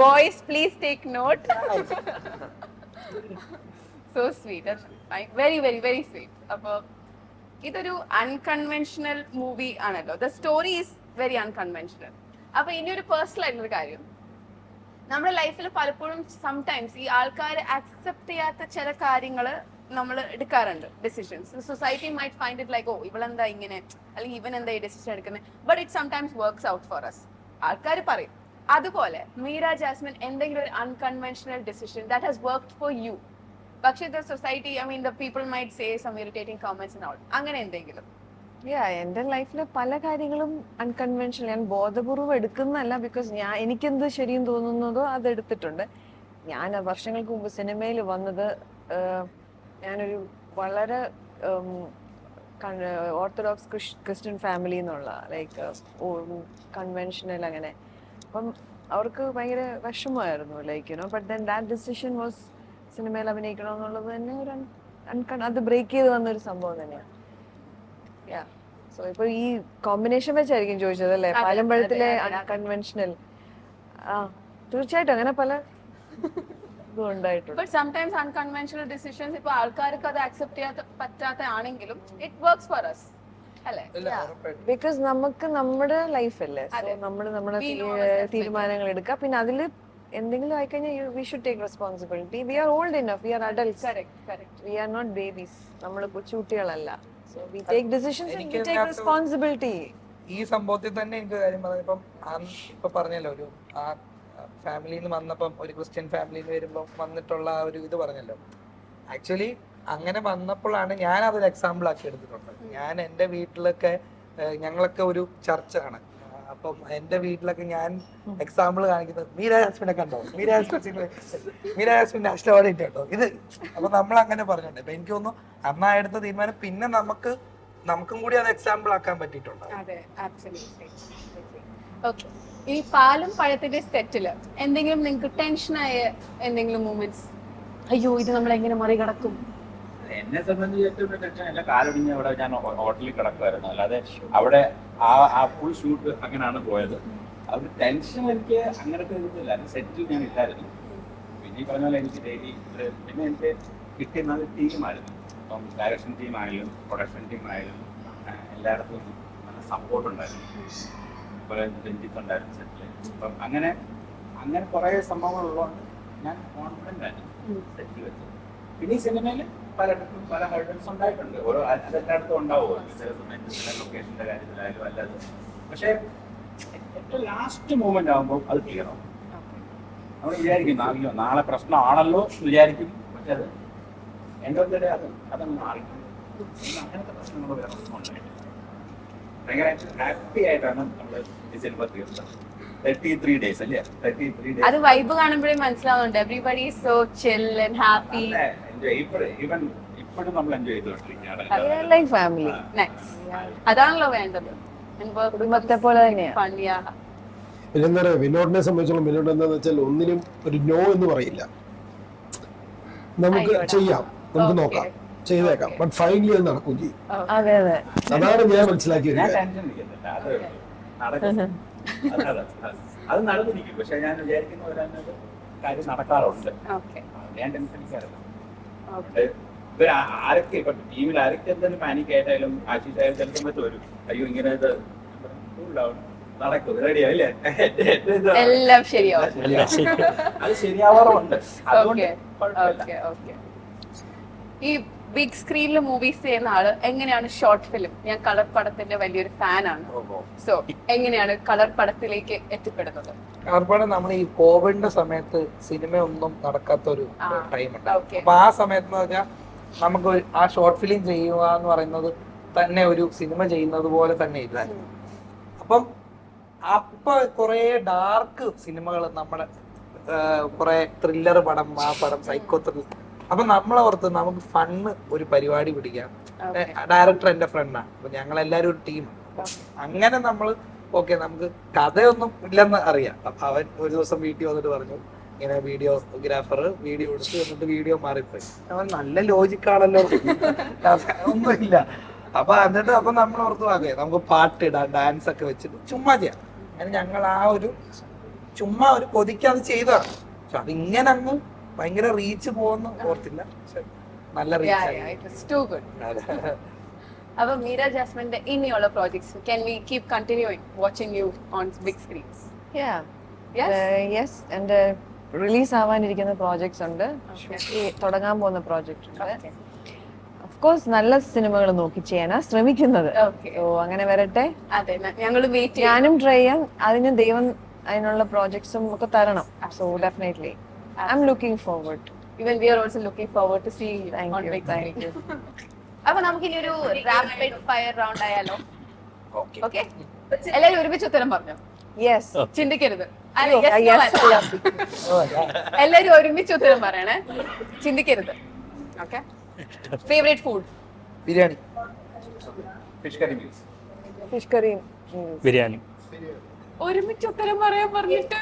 boys please take note. So sweet, very very very sweet. അപ്പൊ ഇതൊരു അൺകൺവെൻഷണൽ മൂവി ആണല്ലോ, the story is very unconventional. അപ്പൊ ഇനി ഒരു പേഴ്സണൽ ആയിട്ടുള്ള കാര്യം, നമ്മുടെ ലൈഫിൽ പലപ്പോഴും സംടൈംസ് ഈ ആൾക്കാർ അക്സെപ്റ്റ് ചെയ്യാത്ത ചില കാര്യങ്ങൾ നമ്മൾ എടുക്കാറുണ്ട്, decisions. Society might find it like, oh ഇവളെന്താ ഇങ്ങനെ, അല്ലെങ്കിൽ ഇവൻ എന്താ ഈ ഡിസിഷൻ എടുക്കുന്നത്. But it sometimes works out for us. ആൾക്കാർ പറയും, അതുപോലെ മീര ജാസ്മിൻ എന്തെങ്കിലും ഒരു unconventional decision that has worked for you, പക്ഷേ the society I mean the people might say some irritating comments and all, അങ്ങനെ എന്തെങ്കിലും? എന്റെ ലൈഫിലെ പല കാര്യങ്ങളും അൺകൺവെൻഷണൽ, ഞാൻ ബോധപൂർവ്വം എടുക്കുന്നതല്ല, ബിക്കോസ് എനിക്കെന്ത് ശരിയും തോന്നുന്നതോ അത് എടുത്തിട്ടുണ്ട്. ഞാൻ വർഷങ്ങൾക്ക് മുമ്പ് സിനിമയിൽ വന്നത് ഞാനൊരു വളരെ ഓർത്തഡോക്സ് ക്രിസ്ത്യൻ ഫാമിലി എന്നുള്ള ലൈക്ക് കൺവെൻഷണൽ അങ്ങനെ. അപ്പം അവർക്ക് ഭയങ്കര വിഷമമായിരുന്നു like but then that decision was സിനിമയിൽ അഭിനയിക്കണമെന്നുള്ളത് തന്നെ ഒരു അത് ബ്രേക്ക് ചെയ്ത് വന്നൊരു സംഭവം തന്നെയാണ്. സോ ഇപ്പൊ ഈ കോമ്പിനേഷൻ വെച്ചായിരിക്കും ചോദിച്ചത് അല്ലേ, പാലമ്പഴത്തിലെ അൺകൺവെൻഷണൽ. തീർച്ചയായിട്ടും അങ്ങനെ പല ഇതും ഉണ്ടായിട്ടുണ്ട്. ബട്ട് സംടൈംസ് അൺകൺവെൻഷണൽ ഡിസിഷൻസ് ഇപ്പൊ ആൾക്കാർക്ക് അത് അക്സെപ്റ്റ് ചെയ്യാൻ പറ്റാത്ത ആണെങ്കിലും ഇറ്റ് വർക്ക്സ് ഫോർ us അല്ലേ? ബിക്കോസ് നമുക്ക് നമ്മുടെ ലൈഫ് അല്ലേ, സോ നമ്മൾ നമ്മുടെ തീരുമാനങ്ങൾ എടുക്കുക. പിന്നെ അതിൽ എന്തെങ്കിലും ആയിക്കഴിഞ്ഞാൽ we should take responsibility. We are old enough, we are adults, we are not babies, നമ്മൾ കൊച്ചുകുട്ടികളല്ല. So we take decisions and we take responsibility. ഈ സംഭവത്തിൽ തന്നെ എനിക്ക് കാര്യം പറഞ്ഞ ഇപ്പൊ പറഞ്ഞല്ലോ, ഒരു ആ ഫാമിലിയിൽ നിന്ന് വന്നപ്പം ഒരു ക്രിസ്ത്യൻ ഫാമിലിയിൽ നിന്ന് വരുമ്പോൾ വന്നിട്ടുള്ള ആ ഒരു ഇത് പറഞ്ഞല്ലോ. ആക്ച്വലി അങ്ങനെ വന്നപ്പോഴാണ് ഞാൻ അതൊരു എക്സാമ്പിൾ ആക്കി എടുത്തിട്ടുണ്ട്. ഞാൻ എൻ്റെ വീട്ടിലൊക്കെ ഞങ്ങളൊക്കെ ഒരു ചർച്ചാണ്. അപ്പം എൻ്റെ വീട്ടിലൊക്കെ ഞാൻ എക്സാമ്പിൾ കാണിക്കുന്നത് മീര ജാസ്മിനെ കണ്ടോ, മീര ജാസ്മിന്റെ അഷ്ടവാടി കേട്ടോ ഇത്. അപ്പൊ നമ്മൾ അങ്ങനെ പറഞ്ഞിട്ടുണ്ട്. അപ്പൊ എനിക്ക് തോന്നുന്നു അന്ന് എടുത്ത തീരുമാനം പിന്നെ നമുക്കും കൂടി അത് എക്സാമ്പിൾ ആക്കാൻ പറ്റിയിട്ടുണ്ട്. ഓക്കെ, ഈ പാലും പഴത്തിന്റെ സെറ്റില് എന്തെങ്കിലും നിങ്ങൾക്ക് ടെൻഷനായ എന്തെങ്കിലും മൂമെന്റ്സ്, അയ്യോ ഇത് നമ്മൾ എങ്ങനെ മറികടക്കും? എന്നെ സംബന്ധിച്ച് ഏറ്റവും ടെൻഷൻ എന്റെ കാലൊടിഞ്ഞ് അവിടെ ഞാൻ ഹോട്ടലിൽ കിടക്കുമായിരുന്നു. അല്ലാതെ അവിടെ ആ ഫുൾ ഷൂട്ട് അങ്ങനെയാണ് പോയത്. അത് ടെൻഷൻ എനിക്ക് അങ്ങനത്തെ ഇതില്ല. സെറ്റിൽ ഞാൻ ഇല്ലായിരുന്നു. പിന്നെ ഈ പറഞ്ഞ പോലെ എനിക്ക് ഡെയിലി പിന്നെ എനിക്ക് കിട്ടിയിരുന്നത് ടീമായിരുന്നു. ഇപ്പം ഡയറക്ഷൻ ടീമായാലും പ്രൊഡക്ഷൻ ടീമായാലും എല്ലായിടത്തും നല്ല സപ്പോർട്ട് ഉണ്ടായിരുന്നു. കുറെ ബെഞ്ചിത്ത് ഉണ്ടായിരുന്നു സെറ്റിൽ. അപ്പം അങ്ങനെ കുറേ സംഭവങ്ങളുള്ളതുകൊണ്ട് ഞാൻ കോൺഫിഡൻ്റ് ആയിരുന്നു സെറ്റിൽ വെച്ച്. പിന്നെ ഈ സിനിമയിൽ പലയിടത്തും പല ഹൈഡൻസ് ഉണ്ടായിട്ടുണ്ട്. ഓരോ അതെല്ലായിടത്തും ഉണ്ടാവുമല്ലോ, ചില സമയത്ത് ചില ലൊക്കേഷൻ്റെ കാര്യത്തിലായാലും അല്ലാതെ. പക്ഷേ ഏറ്റവും ലാസ്റ്റ് മൂമെന്റ് ആകുമ്പോൾ അത് ക്ലിയർ ആവും. നമ്മൾ വിചാരിക്കും അയ്യോ നാളെ പ്രശ്നമാണല്ലോ എന്ന് വിചാരിക്കും. പക്ഷെ അത് എൻ്റെ ഒന്നിടെ അതങ്ങ് മാറിക്കും. അങ്ങനത്തെ പ്രശ്നങ്ങൾ വേറെ ഒന്നും ഉണ്ടായിട്ടില്ല. ഭയങ്കര ഹാപ്പി ആയിട്ടാണ് നമ്മൾ ഈ സിനിമ തീർച്ചത്. 33 days അല്ലേ? 33 days. അത് വൈബ് കാണുമ്പോഴേ മനസ്സിലാവുന്നുണ്ട്. Everybody is so chill and happy. Even ഇപ്പോഴും നമ്മൾ എൻജോയ് ചെയ്തുകൊണ്ടിരിക്കുകയാണ്. Like family. നൈസ്. അതാണല്ലോ വേണ്ടത്. കുടുംബത്തെ പോലെ തന്നെയാണ്. പിന്നെ എന്താ പറയുക, വിനോദിനെ സംബന്ധിച്ചോളം വിനോദ് എന്താന്ന് വെച്ചാൽ ഒന്നിനും ഒരു നോ എന്ന് പറയില്ല. നമുക്ക് ചെയ്യാം, നമുക്ക് നോക്കാം, ചെയ്തേക്കാം, ബട്ട് ഫൈനലി അത് നടക്കുകയും ചെയ്യും. അതെ അതെ, അതാണ് ഞാൻ മനസ്സിലാക്കിയത്. ഞാൻ ടെൻഷൻ എടുക്കുന്നില്ല, അത് നടക്കും. അത് നടന്നിരിക്കും. പക്ഷെ ഞാൻ വിചാരിക്കുന്ന ഒരു കാര്യം നടക്കാറുണ്ട്. ഞാൻ ടെൻഷൻ അടിക്കാറില്ല. ഇവർ ആരൊക്കെ ഇപ്പൊ ടീമിൽ ആരൊക്കെ എന്തെങ്കിലും പാനിക് ആയിട്ടായാലും ആശിഷായാലും ചില സമയത്ത് വരും, അയ്യോ ഇങ്ങനെ ഇത് നടക്കും, റെഡിയാവില്ലേ, എല്ലാം ശരിയാവും. അത് ശരിയാവാറുണ്ട്. ഈ ബിഗ് സ്ക്രീനിൽ മൂവീസ് ചെയ്യുന്ന ആള് എങ്ങനെയാണ് ഷോർട്ട് ഫിലിം? ഞാൻ കളർ പടത്തിന്റെ വലിയൊരു ഫാനാണ്. സോ എങ്ങനെയാണ് കളർ പടത്തിലേക്ക് എത്തിപ്പെടുന്നത്? കളർ പടം നമ്മൾ ഈ കോവിഡിന്റെ സമയത്ത് സിനിമ ഒന്നും നടക്കാത്ത ഒരു ടൈം ഉണ്ട്. അപ്പൊ ആ സമയത്ത് എന്ന് പറഞ്ഞാൽ നമുക്ക് ആ ഷോർട്ട് ഫിലിം ചെയ്യുക എന്ന് പറയുന്നത് തന്നെ ഒരു സിനിമ ചെയ്യുന്നത് പോലെ തന്നെ ഇല്ലായിരുന്നു. അപ്പം അപ്പൊ കുറെ ഡാർക്ക് സിനിമകൾ നമ്മുടെ കുറെ ത്രില്ലർ പടം, ആ പടം സൈക്കോ ത്രില്ലർ. അപ്പൊ നമ്മളോർത്ത് നമുക്ക് ഫണ്ണ് ഒരു പരിപാടി പിടിക്കാം. ഡയറക്ടർ എന്റെ ഫ്രണ്ടാണ്, അപ്പൊ ഞങ്ങളെല്ലാരും ഒരു ടീം. അങ്ങനെ നമ്മൾ ഓക്കെ നമുക്ക് കഥയൊന്നും ഇല്ലെന്ന് അറിയാം. അപ്പൊ അവൻ ഒരു ദിവസം വീട്ടിൽ വന്നിട്ട് പറഞ്ഞു ഇങ്ങനെ വീഡിയോഗ്രാഫർ വീഡിയോ എടുത്ത് എന്നിട്ട് വീഡിയോ മാറിപ്പോയി. അവൻ നല്ല ലോജിക്കാണല്ലോ, ഒന്നുമില്ല. അപ്പൊ എന്നിട്ട് അപ്പൊ നമ്മൾ ഓർത്തു അതെ നമുക്ക് പാട്ടിടാം, ഡാൻസ് ഒക്കെ വെച്ചിട്ട് ചുമ്മാ ചെയ്യാം. അങ്ങനെ ഞങ്ങൾ ആ ഒരു ചുമ്മാ ഒരു കൊതിക്കത് ചെയ്തതാണ്. പക്ഷെ അതിങ്ങനെ അങ്ങ് ഭയങ്കര റീച്ച് പോകുന്ന ഓർത്തില്ല. നല്ല റീച്ച്. അപ്പൊ മീര ജാസ്മിന്റെ ഇനിയുള്ള projects can we keep continuing watching you on big screens? Yes, എന്റെ റിലീസ് ആവാനിരിക്കുന്ന പ്രോജക്ട്സ് ഉണ്ട്, തുടങ്ങാൻ പോകുന്ന പ്രോജക്റ്റ് ഉണ്ട്. ഓഫ് കോഴ്സ് നല്ല സിനിമകൾ നോക്കി ചെയ്യാനാ ശ്രമിക്കുന്നത്. സോ അങ്ങനെ വരട്ടെ, അതെ ഞങ്ങൾ വെയിറ്റ് ഞാനും ട്രൈ ചെയ്യാം. അതിന് ദൈവം അതിനുള്ള പ്രോജക്ട്സും ഒക്കെ തരണം. So definitely I am looking forward. Even we are also looking forward to seeing you Thank on you, big thank screen. അപ്പൊ നമുക്ക് ഇനി ഒരു റാപ്പിഡ് ഫയർ റൗണ്ട് ആയാലോ? ഓക്കെ ഓക്കെ, എല്ലാവരും ഒരുമിച്ച് ഉത്തരം പറഞ്ഞു, യെസ്. ചിന്തിക്കരുത്. അയ്യോ, Yes, no yes അല്ല. അല്ല. എല്ലാവരും ഒരുമിച്ച് ഉത്തരം പറയണേ, ചിന്തിക്കരുത്. Okay, favourite food? Biryani. Fish curry meals. Fish കറിയും ബിരിയാണി. ഒരുമിച്ച് ഉത്തരം പറയാൻ പറഞ്ഞിട്ട്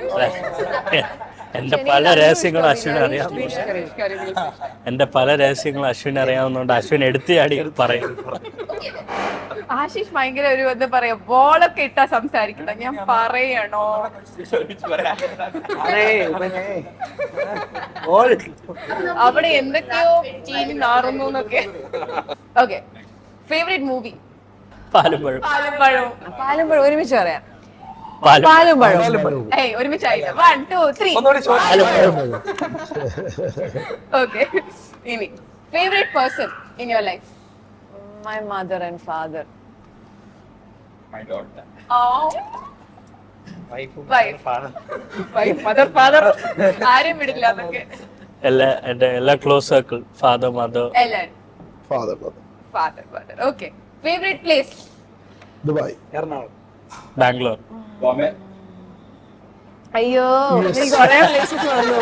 എന്റെ പല രഹസ്യങ്ങളും അശ്വിൻ അറിയാം. Fish curry. എന്റെ പല രഹസ്യങ്ങളും അശ്വിൻ അറിയാവുന്നതുകൊണ്ട് അശ്വിൻ എടുത്തിയാടി പറയും. ആശിഷ് ഭയങ്കര ഒരു എന്താ പറയാ, ബോളൊക്കെ ഇട്ടാ സംസാരിക്കണം. ഞാൻ പറയണോ? അവിടെ എന്തൊക്കെയോ ചീനി നാറുന്നു എന്നൊക്കെ. Okay, favourite movie? പാലുംപഴം. പാലപ്പഴം. പാലും ഒരുമിച്ച് പറയാം. പാലും പാലും പഴം. ഏയ് ഒരുമിച്ചായില്ല. 1 2 3. ഒന്നുകൂടി ഓക്കെ, ഇനി favourite person in your life? My mother and father. My daughter. Mother father ആരും വിടില്ല എന്നൊക്കെ. എന്റെ എല്ലാ ക്ലോസ് സർക്കിൾ ഫാദർ മദർ എല്ലാരും father father father. Okay, favourite place? Dubai. Ernakulam. Bangalore. Bombay. അയ്യോ, കൊറേ പ്ലേസസ് വന്നു.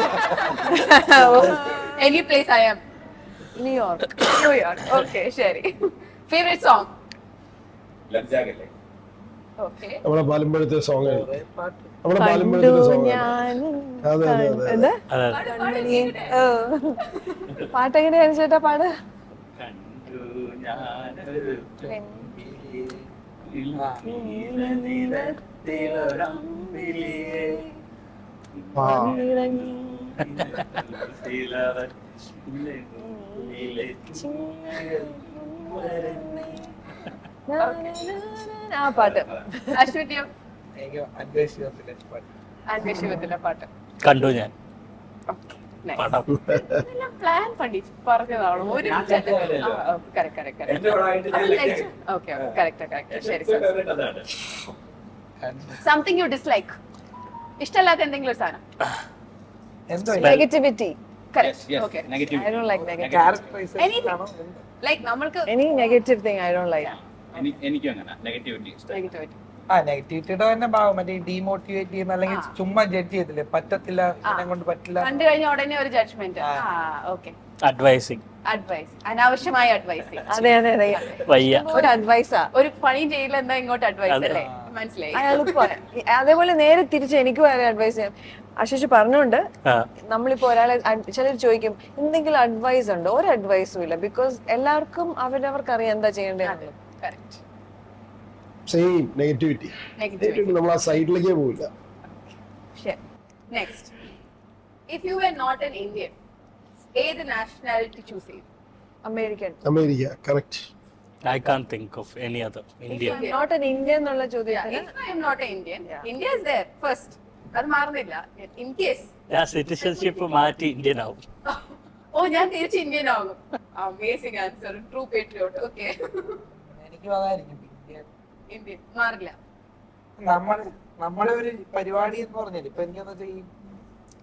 Any place I am. New York. New York. Okay, ശരി. Favourite song? ലജ്ജാകല്ലേ. ഓക്കെ, നമ്മുടെ പാലമ്പഴത്തെ സോങ് നമ്മുടെ കണ്ടു പാലമ്പഴത്തിന്റെ സോങ്. ഞാൻ അതെ അതെ അതെ. എന്താ അതെ. പാട്ടെങ്ങനെയാണ് ചേട്ടാ? പാട്. കണ്ടു ഞാനൊരു ആ ആ പാട്ട്. അശ്വതിയോ? എനിക്ക് അന്വേഷിച്ചില്ല പാട്ട്. അന്വേഷികത്തിലെ പാട്ട്. കണ്ടു ഞാൻ Nice. പടം. ഇതെല്ലാം പ്ലാൻ പണി പറഞ്ഞതാണോ? ഒരു സംതിങ് യു ഡിസ്ലൈക്ക്, ഇഷ്ടമല്ലാത്ത എന്തെങ്കിലും ഒരു സാധനം? എന്തോ negativity. Negative. I don't like negative. Characterisation like നമ്മൾക്ക് Any negative thing I don't like. എനിക്കും അങ്ങനെ നെഗറ്റിവിറ്റി ഇഷ്ടം. നെഗറ്റിവിറ്റി. ആ നെഗറ്റിവിറ്റിയുടെ തന്നെ ഭാഗം മറ്റേ ഡീമോട്ടിവേറ്റ് ചെയ്യുന്ന അല്ലെങ്കിൽ ചുമ്മാ ജഡ്ജ് ചെയ്തില്ലേ, പറ്റത്തില്ല, എന്നെ കൊണ്ട് പറ്റില്ല. കണ്ടു കഴിഞ്ഞ ഉടനെ ഒരു ജഡ്ജ്മെന്റ്. Okay, advising. അഡ്വൈസ്, അനാവശ്യമായ അഡ്വൈസ്. അതെ അതെ അതെ. വയ്യ. ഒരു അഡ്വൈസാ. ഒരു പണിയും ചെയ്യില്ല എന്താ ഇങ്ങോട്ട് അഡ്വൈസ് അല്ലേ? മനസ്സിലായി. അയാൾ അതേപോലെ നേരെ തിരിച്ച് എനിക്കും ഒരു അഡ്വൈസ് ചെയ്യാം. ആശിഷ് പറഞ്ഞുകൊണ്ട് ആ, നമ്മളിപ്പോ ഒരാളെ ചിലർ ചോദിക്കും എന്തെങ്കിലും അഡ്വൈസ് ഉണ്ടോ? ഒരു അഡ്വൈസും ഇല്ല. ബിക്കോസ് എല്ലാവർക്കും അവരവർക്ക് അറിയാം എന്താ ചെയ്യേണ്ടത്. കറക്റ്റ്. Same negativity. നെഗറ്റിവിറ്റി. നമ്മൾ ആ സൈഡിലേക്കേ പോവില്ല. Next, if you were not an Indian, ഏത് നാഷണാലിറ്റി ചൂസ് ചെയ്യും? American. America. Correct. I can't think of any other Indian. Not an India എന്നുള്ള ചോദ്യത്തിന് If I am not an Indian, India is there first. അത് മാറുന്നില്ല. ഇൻ കേസ് ഞാൻ സിറ്റിസൺഷിപ്പ് മാറ്റി ഇന്ത്യൻ ആവും. ഞാൻ തിരിച്ച് ഇന്ത്യൻ ആകും. Amazing answer, true patriot. Okay, എനിക്കും അതായിരിക്കും. ഇന്ത്യൻ മാറില്ല. നമ്മളെ ഒരു പരിപാടി എന്ന് പറഞ്ഞാൽ ഇപ്പൊ എനിക്കെന്ന് വെച്ചാൽ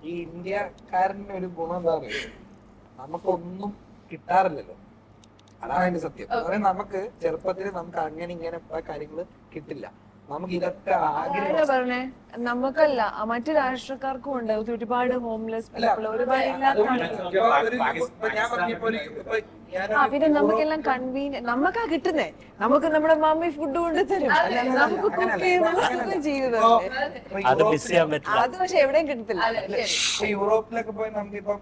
ഈ ഇന്ത്യക്കാരന്റെ ഒരു ഗുണം എന്താ പറയുക, നമുക്കൊന്നും കിട്ടാറില്ലല്ലോ. അതാണ് അതിന്റെ സത്യം. അതായത് നമുക്ക് ചെറുപ്പത്തിൽ നമുക്ക് അങ്ങനെ ഇങ്ങനെ കാര്യങ്ങൾ കിട്ടില്ല. നമുക്ക് ഇതൊക്കെ ആഗ്രഹം. പറഞ്ഞേ നമുക്കല്ല, മറ്റു രാഷ്ട്രക്കാർക്കും ഉണ്ട് ഒരുപാട് ഹോംലെസ് പീപ്പിൾ, ഒരുപാട് ഇല്ലാത്ത പിന്നെ നമുക്കെല്ലാം കൺവീനിയൻ. നമുക്കാ കിട്ടുന്നേ. നമുക്ക് നമ്മുടെ മമ്മി ഫുഡ് കൊണ്ട് തരും. നമുക്ക് കുക്ക് ചെയ്യുന്ന ജീവിതം. അത് മിസ് ചെയ്യാൻ പറ്റില്ല. അത് പക്ഷെ എവിടെയും കിട്ടത്തില്ല. യൂറോപ്പിലൊക്കെ പോയി നമുക്കിപ്പം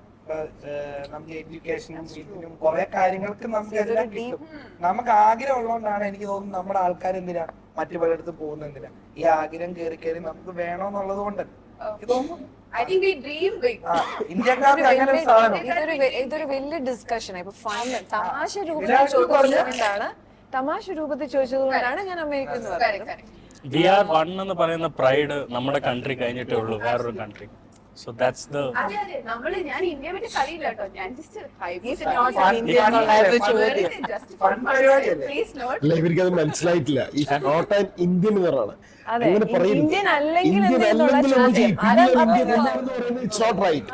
നമുക്ക് എഡ്യൂക്കേഷനും ഇതിനും കുറെ കാര്യങ്ങൾക്ക് നമുക്ക് എല്ലാം കിട്ടും. നമുക്ക് ആഗ്രഹം ഉള്ളതുകൊണ്ടാണ് എനിക്ക് തോന്നുന്നു നമ്മുടെ ആൾക്കാർ എന്തിനാ മറ്റു പലയിടത്ത് പോകുന്നത് എന്തിനാ, ഈ ആഗ്രഹം കയറി കയറി നമുക്ക് വേണോന്നുള്ളത് കൊണ്ട് എനിക്ക് തോന്നുന്നു ഇന്ത്യക്കാർക്ക് അങ്ങനെ ഒരു സാധനം. ഇതൊരു വലിയ ഡിസ്കഷൻ. ഇപ്പൊ ഫൈനൽ തമാശ രൂപത്തിൽ ചോദിച്ചത് കൊണ്ടാണ് ഞാൻ അമേരിക്ക എന്ന് പറയുന്നത്. വി ആർ വൺ എന്ന് പറയുന്ന പ്രൈഡ് നമ്മുടെ കൺട്രി കഴിഞ്ഞിട്ടേ ഉള്ളൂ വേറൊരു കൺട്രി. So that's the അതെ അതെ നമ്മള് ഞാൻ ഇന്ത്യയെ പറ്റി കളിയില്ല കേട്ടോ ഞാൻ ജസ്റ്റ് പ്ലീസ് നോട്ട് അല്ല ഇവർക്ക് അത് മനസ്സിലായിട്ടില്ല ഈ നോട്ട് ആൻ ഇന്ത്യൻ എന്ന് പറഞ്ഞാണ് അതെ, അങ്ങനെ പറയരുത്. ഇന്ത്യൻ അല്ലെങ്കിൽ ഇന്ത്യൻ എന്നുള്ള അല്ലെങ്കിൽ എന്ത് ചെയ്യും? ചോദ്യം. പിന്നെ അത് ഇന്ത്യൻ എന്ന് പറയുന്നത് ഇറ്റ്സ് നോട്ട് റൈറ്റ്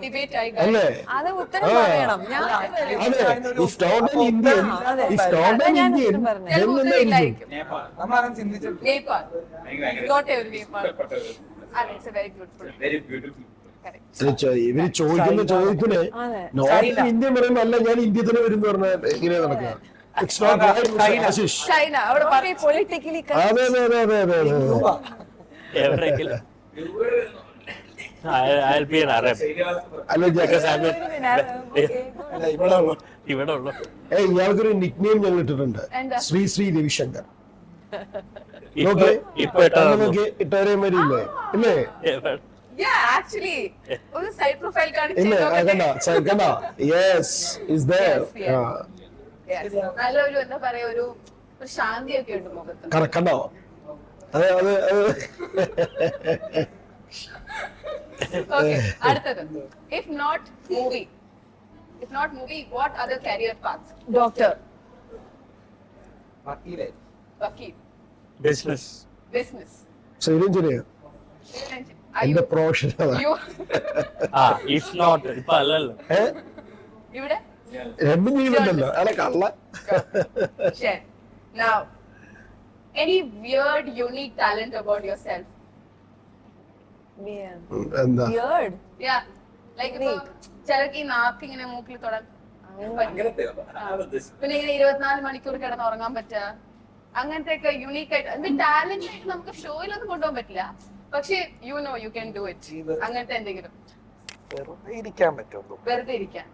ഡിബേറ്റ് ആയി അല്ലേ? അത് ഉത്തരം ആ. പറയണം. ഞാൻ അതെ if not an Indian if not an ഞാൻ ഇന്ത്യൻ ഉത്തരം പറഞ്ഞു. then എന്തായിരിക്കും? നേപ്പാൾ നമ്മളങ്ങനെ ചിന്തിച്ചിട്ടില്ല. നേപ്പാൾ എനിക്ക് ഭയങ്കര not every Nepal it's a very beautiful very beautiful. ഇവര് ചോദിക്കുന്ന ചോദ്യത്തിന് അതെ. നോട്ട് ഇന്ത്യൻ പറയുമ്പോ അല്ല ഞാൻ ഇന്ത്യ തന്നെ വരും എന്ന് പറഞ്ഞാൽ എങ്ങനെയാ നടക്കുക? It's not right Ashish. China അവിടെ പൊളിറ്റിക്കലി അതെ അതെ അതെ അതെ അതെ അതെ everything. I'll be an Arab അല്ല because I'm അല്ല, ഇവിടെ ഉള്ളു. ഇവിടെ ഉള്ളു. ഇയാൾക്കൊരു നിക് നെയിം ഞങ്ങൾ ഇട്ടിട്ടുണ്ട്, എന്താ? ശ്രീ ശ്രീ രവിശങ്കർ. ഇപ്പൊ നോക്ക്, ഇപ്പൊ ഇട്ടാ അങ്ങനെ നോക്കി ഇട്ടവരെ മാതിരി ഇല്ലേ? ഇല്ലേ? ആക്ച്വലി ഒരു സൈഡ് പ്രൊഫൈൽ ഇല്ലേ? കണ്ട യെസ് ഇസ് ദേർ. നല്ലൊരു എന്താ പറയാ ഒരു ശാന്തിയൊക്കെ ഉണ്ട് മുഖത്ത്. കണ്ടോ? അതെ അതെ അതെ. Okay, അടുത്തത് if not movie what other career path? Doctor, വക്കീലായി. വക്കീൽ, ബിസിനസ്. ബിസിനസ്, ശരിയും ശരിയാ എന്റെ പ്രൊഫഷൻ അതാ. ഇഫ് നോട്ട് ഇപ്പൊ അല്ലല്ലോ. ഇവിടെ രണ്ടും ചെയ്യുന്നുണ്ടല്ലോ അയാളെ കള്ള. share now any weird unique talent about yourself? എന്താ ബിയർഡ്, Yeah, like ഇപ്പൊ ചിലർക്ക് ഈ നാക്ക് ഇങ്ങനെ മൂക്കിൽ തൊടാൻ അങ്ങനത്തെ പിന്നെ ഇങ്ങനെ 24 മണിക്കൂർ കിടന്ന് ഉറങ്ങാൻ പറ്റുക, അങ്ങനത്തെ ഒക്കെ യുണീക്ക് ആയിട്ട് എന്ത് ടാലന്റ് ആയിട്ട് നമുക്ക് ഷോയിലൊന്നും കൊണ്ടുപോകാൻ പറ്റില്ല, പക്ഷെ യു ക്യാൻ ഡു ഇറ്റ്. അങ്ങനത്തെ എന്തെങ്കിലും വെറുതെ ഇരിക്കാൻ പറ്റുള്ളൂ. വെറുതെ ഇരിക്കാൻ,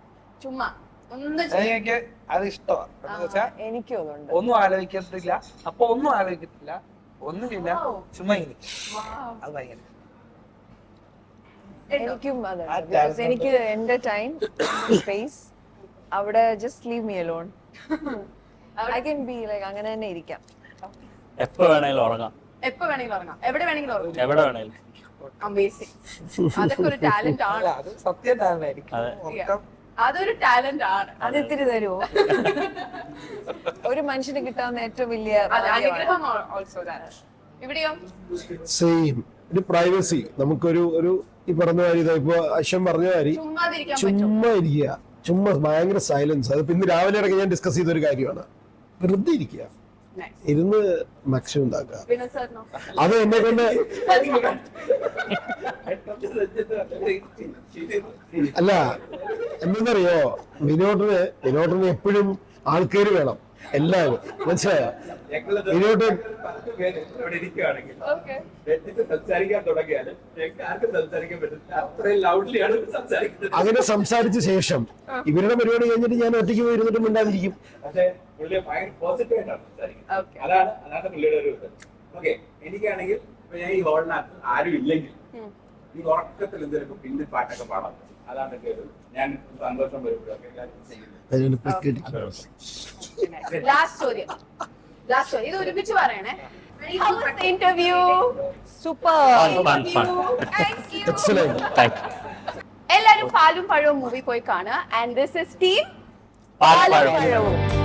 ചുമ്മാ ഒന്നും എനിക്ക് അത് ഇഷ്ടമാണ്. എന്ന് വെച്ചാ എനിക്കും അതുണ്ട്. ഒന്നും ആലോചിക്കത്തില്ല, അപ്പൊ ഒന്നും ആലോചിക്കത്തില്ല, ഒന്നുമില്ല, ചുമ്മാ ഇങ്ങനെ. അത് ഭയങ്കര എനിക്കും ആ അതുണ്ട്. talent Because എനിക്ക് എന്റെ ടൈം സ്പേസ് അവിടെ just leave me alone. I can be like അങ്ങനെ തന്നെ ഇരിക്കാം. എപ്പോ വേണേലും ഉറങ്ങാം, എപ്പോ വേണമെങ്കിലും ഉറങ്ങാം, എവിടെ വേണമെങ്കിലും ഉറങ്ങാം. എവിടെ വേണേലും. അമേസിംഗ്. അതൊക്കെ ഒരു ടാലന്റ് ആണ്. അത് സത്യം താനായിരിക്കും. അതെ. ഉറക്കം അതൊരു ടാലന്റ് ആണ്. അത് ഇത്തിരി തരുമോ? ഒരു മനുഷ്യന് കിട്ടാവുന്ന ഏറ്റവും വലിയ അത് ഭാഗ്യമാണ്. അനുഗ്രഹം ഓൾസോ. ഇവിടെയോ സെയിം ഒരു പ്രൈവസി. നമുക്കൊരു ഒരു ഈ പറഞ്ഞ മാതിരി ഇപ്പൊ അശ്വൻ പറഞ്ഞ മാതിരി ചുമ്മാതിരിക്കാൻ പറ്റും. ചുമ്മാ ഇരിക്കുക, ചുമ്മാ ഭയങ്കര സൈലൻസ്. അത് പിന്നെ രാവിലെ ഇടയ്ക്ക് ഞാൻ ഡിസ്കസ് ചെയ്ത ഒരു കാര്യമാണ്. വെറുതെ ഇരിക്കുക, Nice. ഇരുന്ന് മാക്സിമം ഉണ്ടാക്കുക. വിനോദ് സാറിനോ? അത് എന്നെ കൊണ്ട് അല്ല എന്തെന്നറിയോ, വിനോട്ടിന് എപ്പോഴും ആൾക്കാർ വേണം, എല്ലാവരും. മനസ്സിലായോ? വിനോട്ടൻ ഇവിടെ ഇരിക്കുകയാണെങ്കിൽ Okay. സംസാരിക്കാൻ തുടങ്ങിയാലും ഞങ്ങൾക്ക് ആർക്കും സംസാരിക്കാൻ പറ്റില്ല, അത്രയും ലൗഡ്ലിയാണ് സംസാരിക്കുന്നത്. അങ്ങനെ സംസാരിച്ച ശേഷം ഇവരുടെ പരിപാടി കഴിഞ്ഞിട്ട് ഞാൻ ഒറ്റയ്ക്ക് പോയിരുന്നിട്ട് മിണ്ടാതിരിക്കും. പക്ഷേ പുള്ളി ഭയങ്കര പോസിറ്റീവ് ആയിട്ടാണ് സംസാരിക്കുന്നത്. Okay. അതാണ് പുള്ളിയുടെ ഒരു ഇത്. ഓക്കെ, എനിക്കാണെങ്കിൽ ഇപ്പൊ ഞാൻ ഈ ഹോളിനകത്ത് ആരും ഇല്ലെങ്കിൽ ഈ ഉറക്കത്തിൽ എന്തെങ്കിലും പിന്നെ പാട്ടൊക്കെ പാടാം. അതാണ് എന്റെ ഒരു ഞാൻ സന്തോഷം വരുമ്പോഴൊക്കെ എല്ലാവരും ചെയ്യുന്നത്. ലാസ്റ്റ് ചോദ്യം. ഇത് ഒരുമിച്ച് പറയണേ. How was the interview? Super. Fun. Thank you. Excellent. Thank you. എല്ലാരും പാലും പഴവും മൂവി പോയി കാണുക. And this is team പാലും പാലും പഴവും. പഴവും.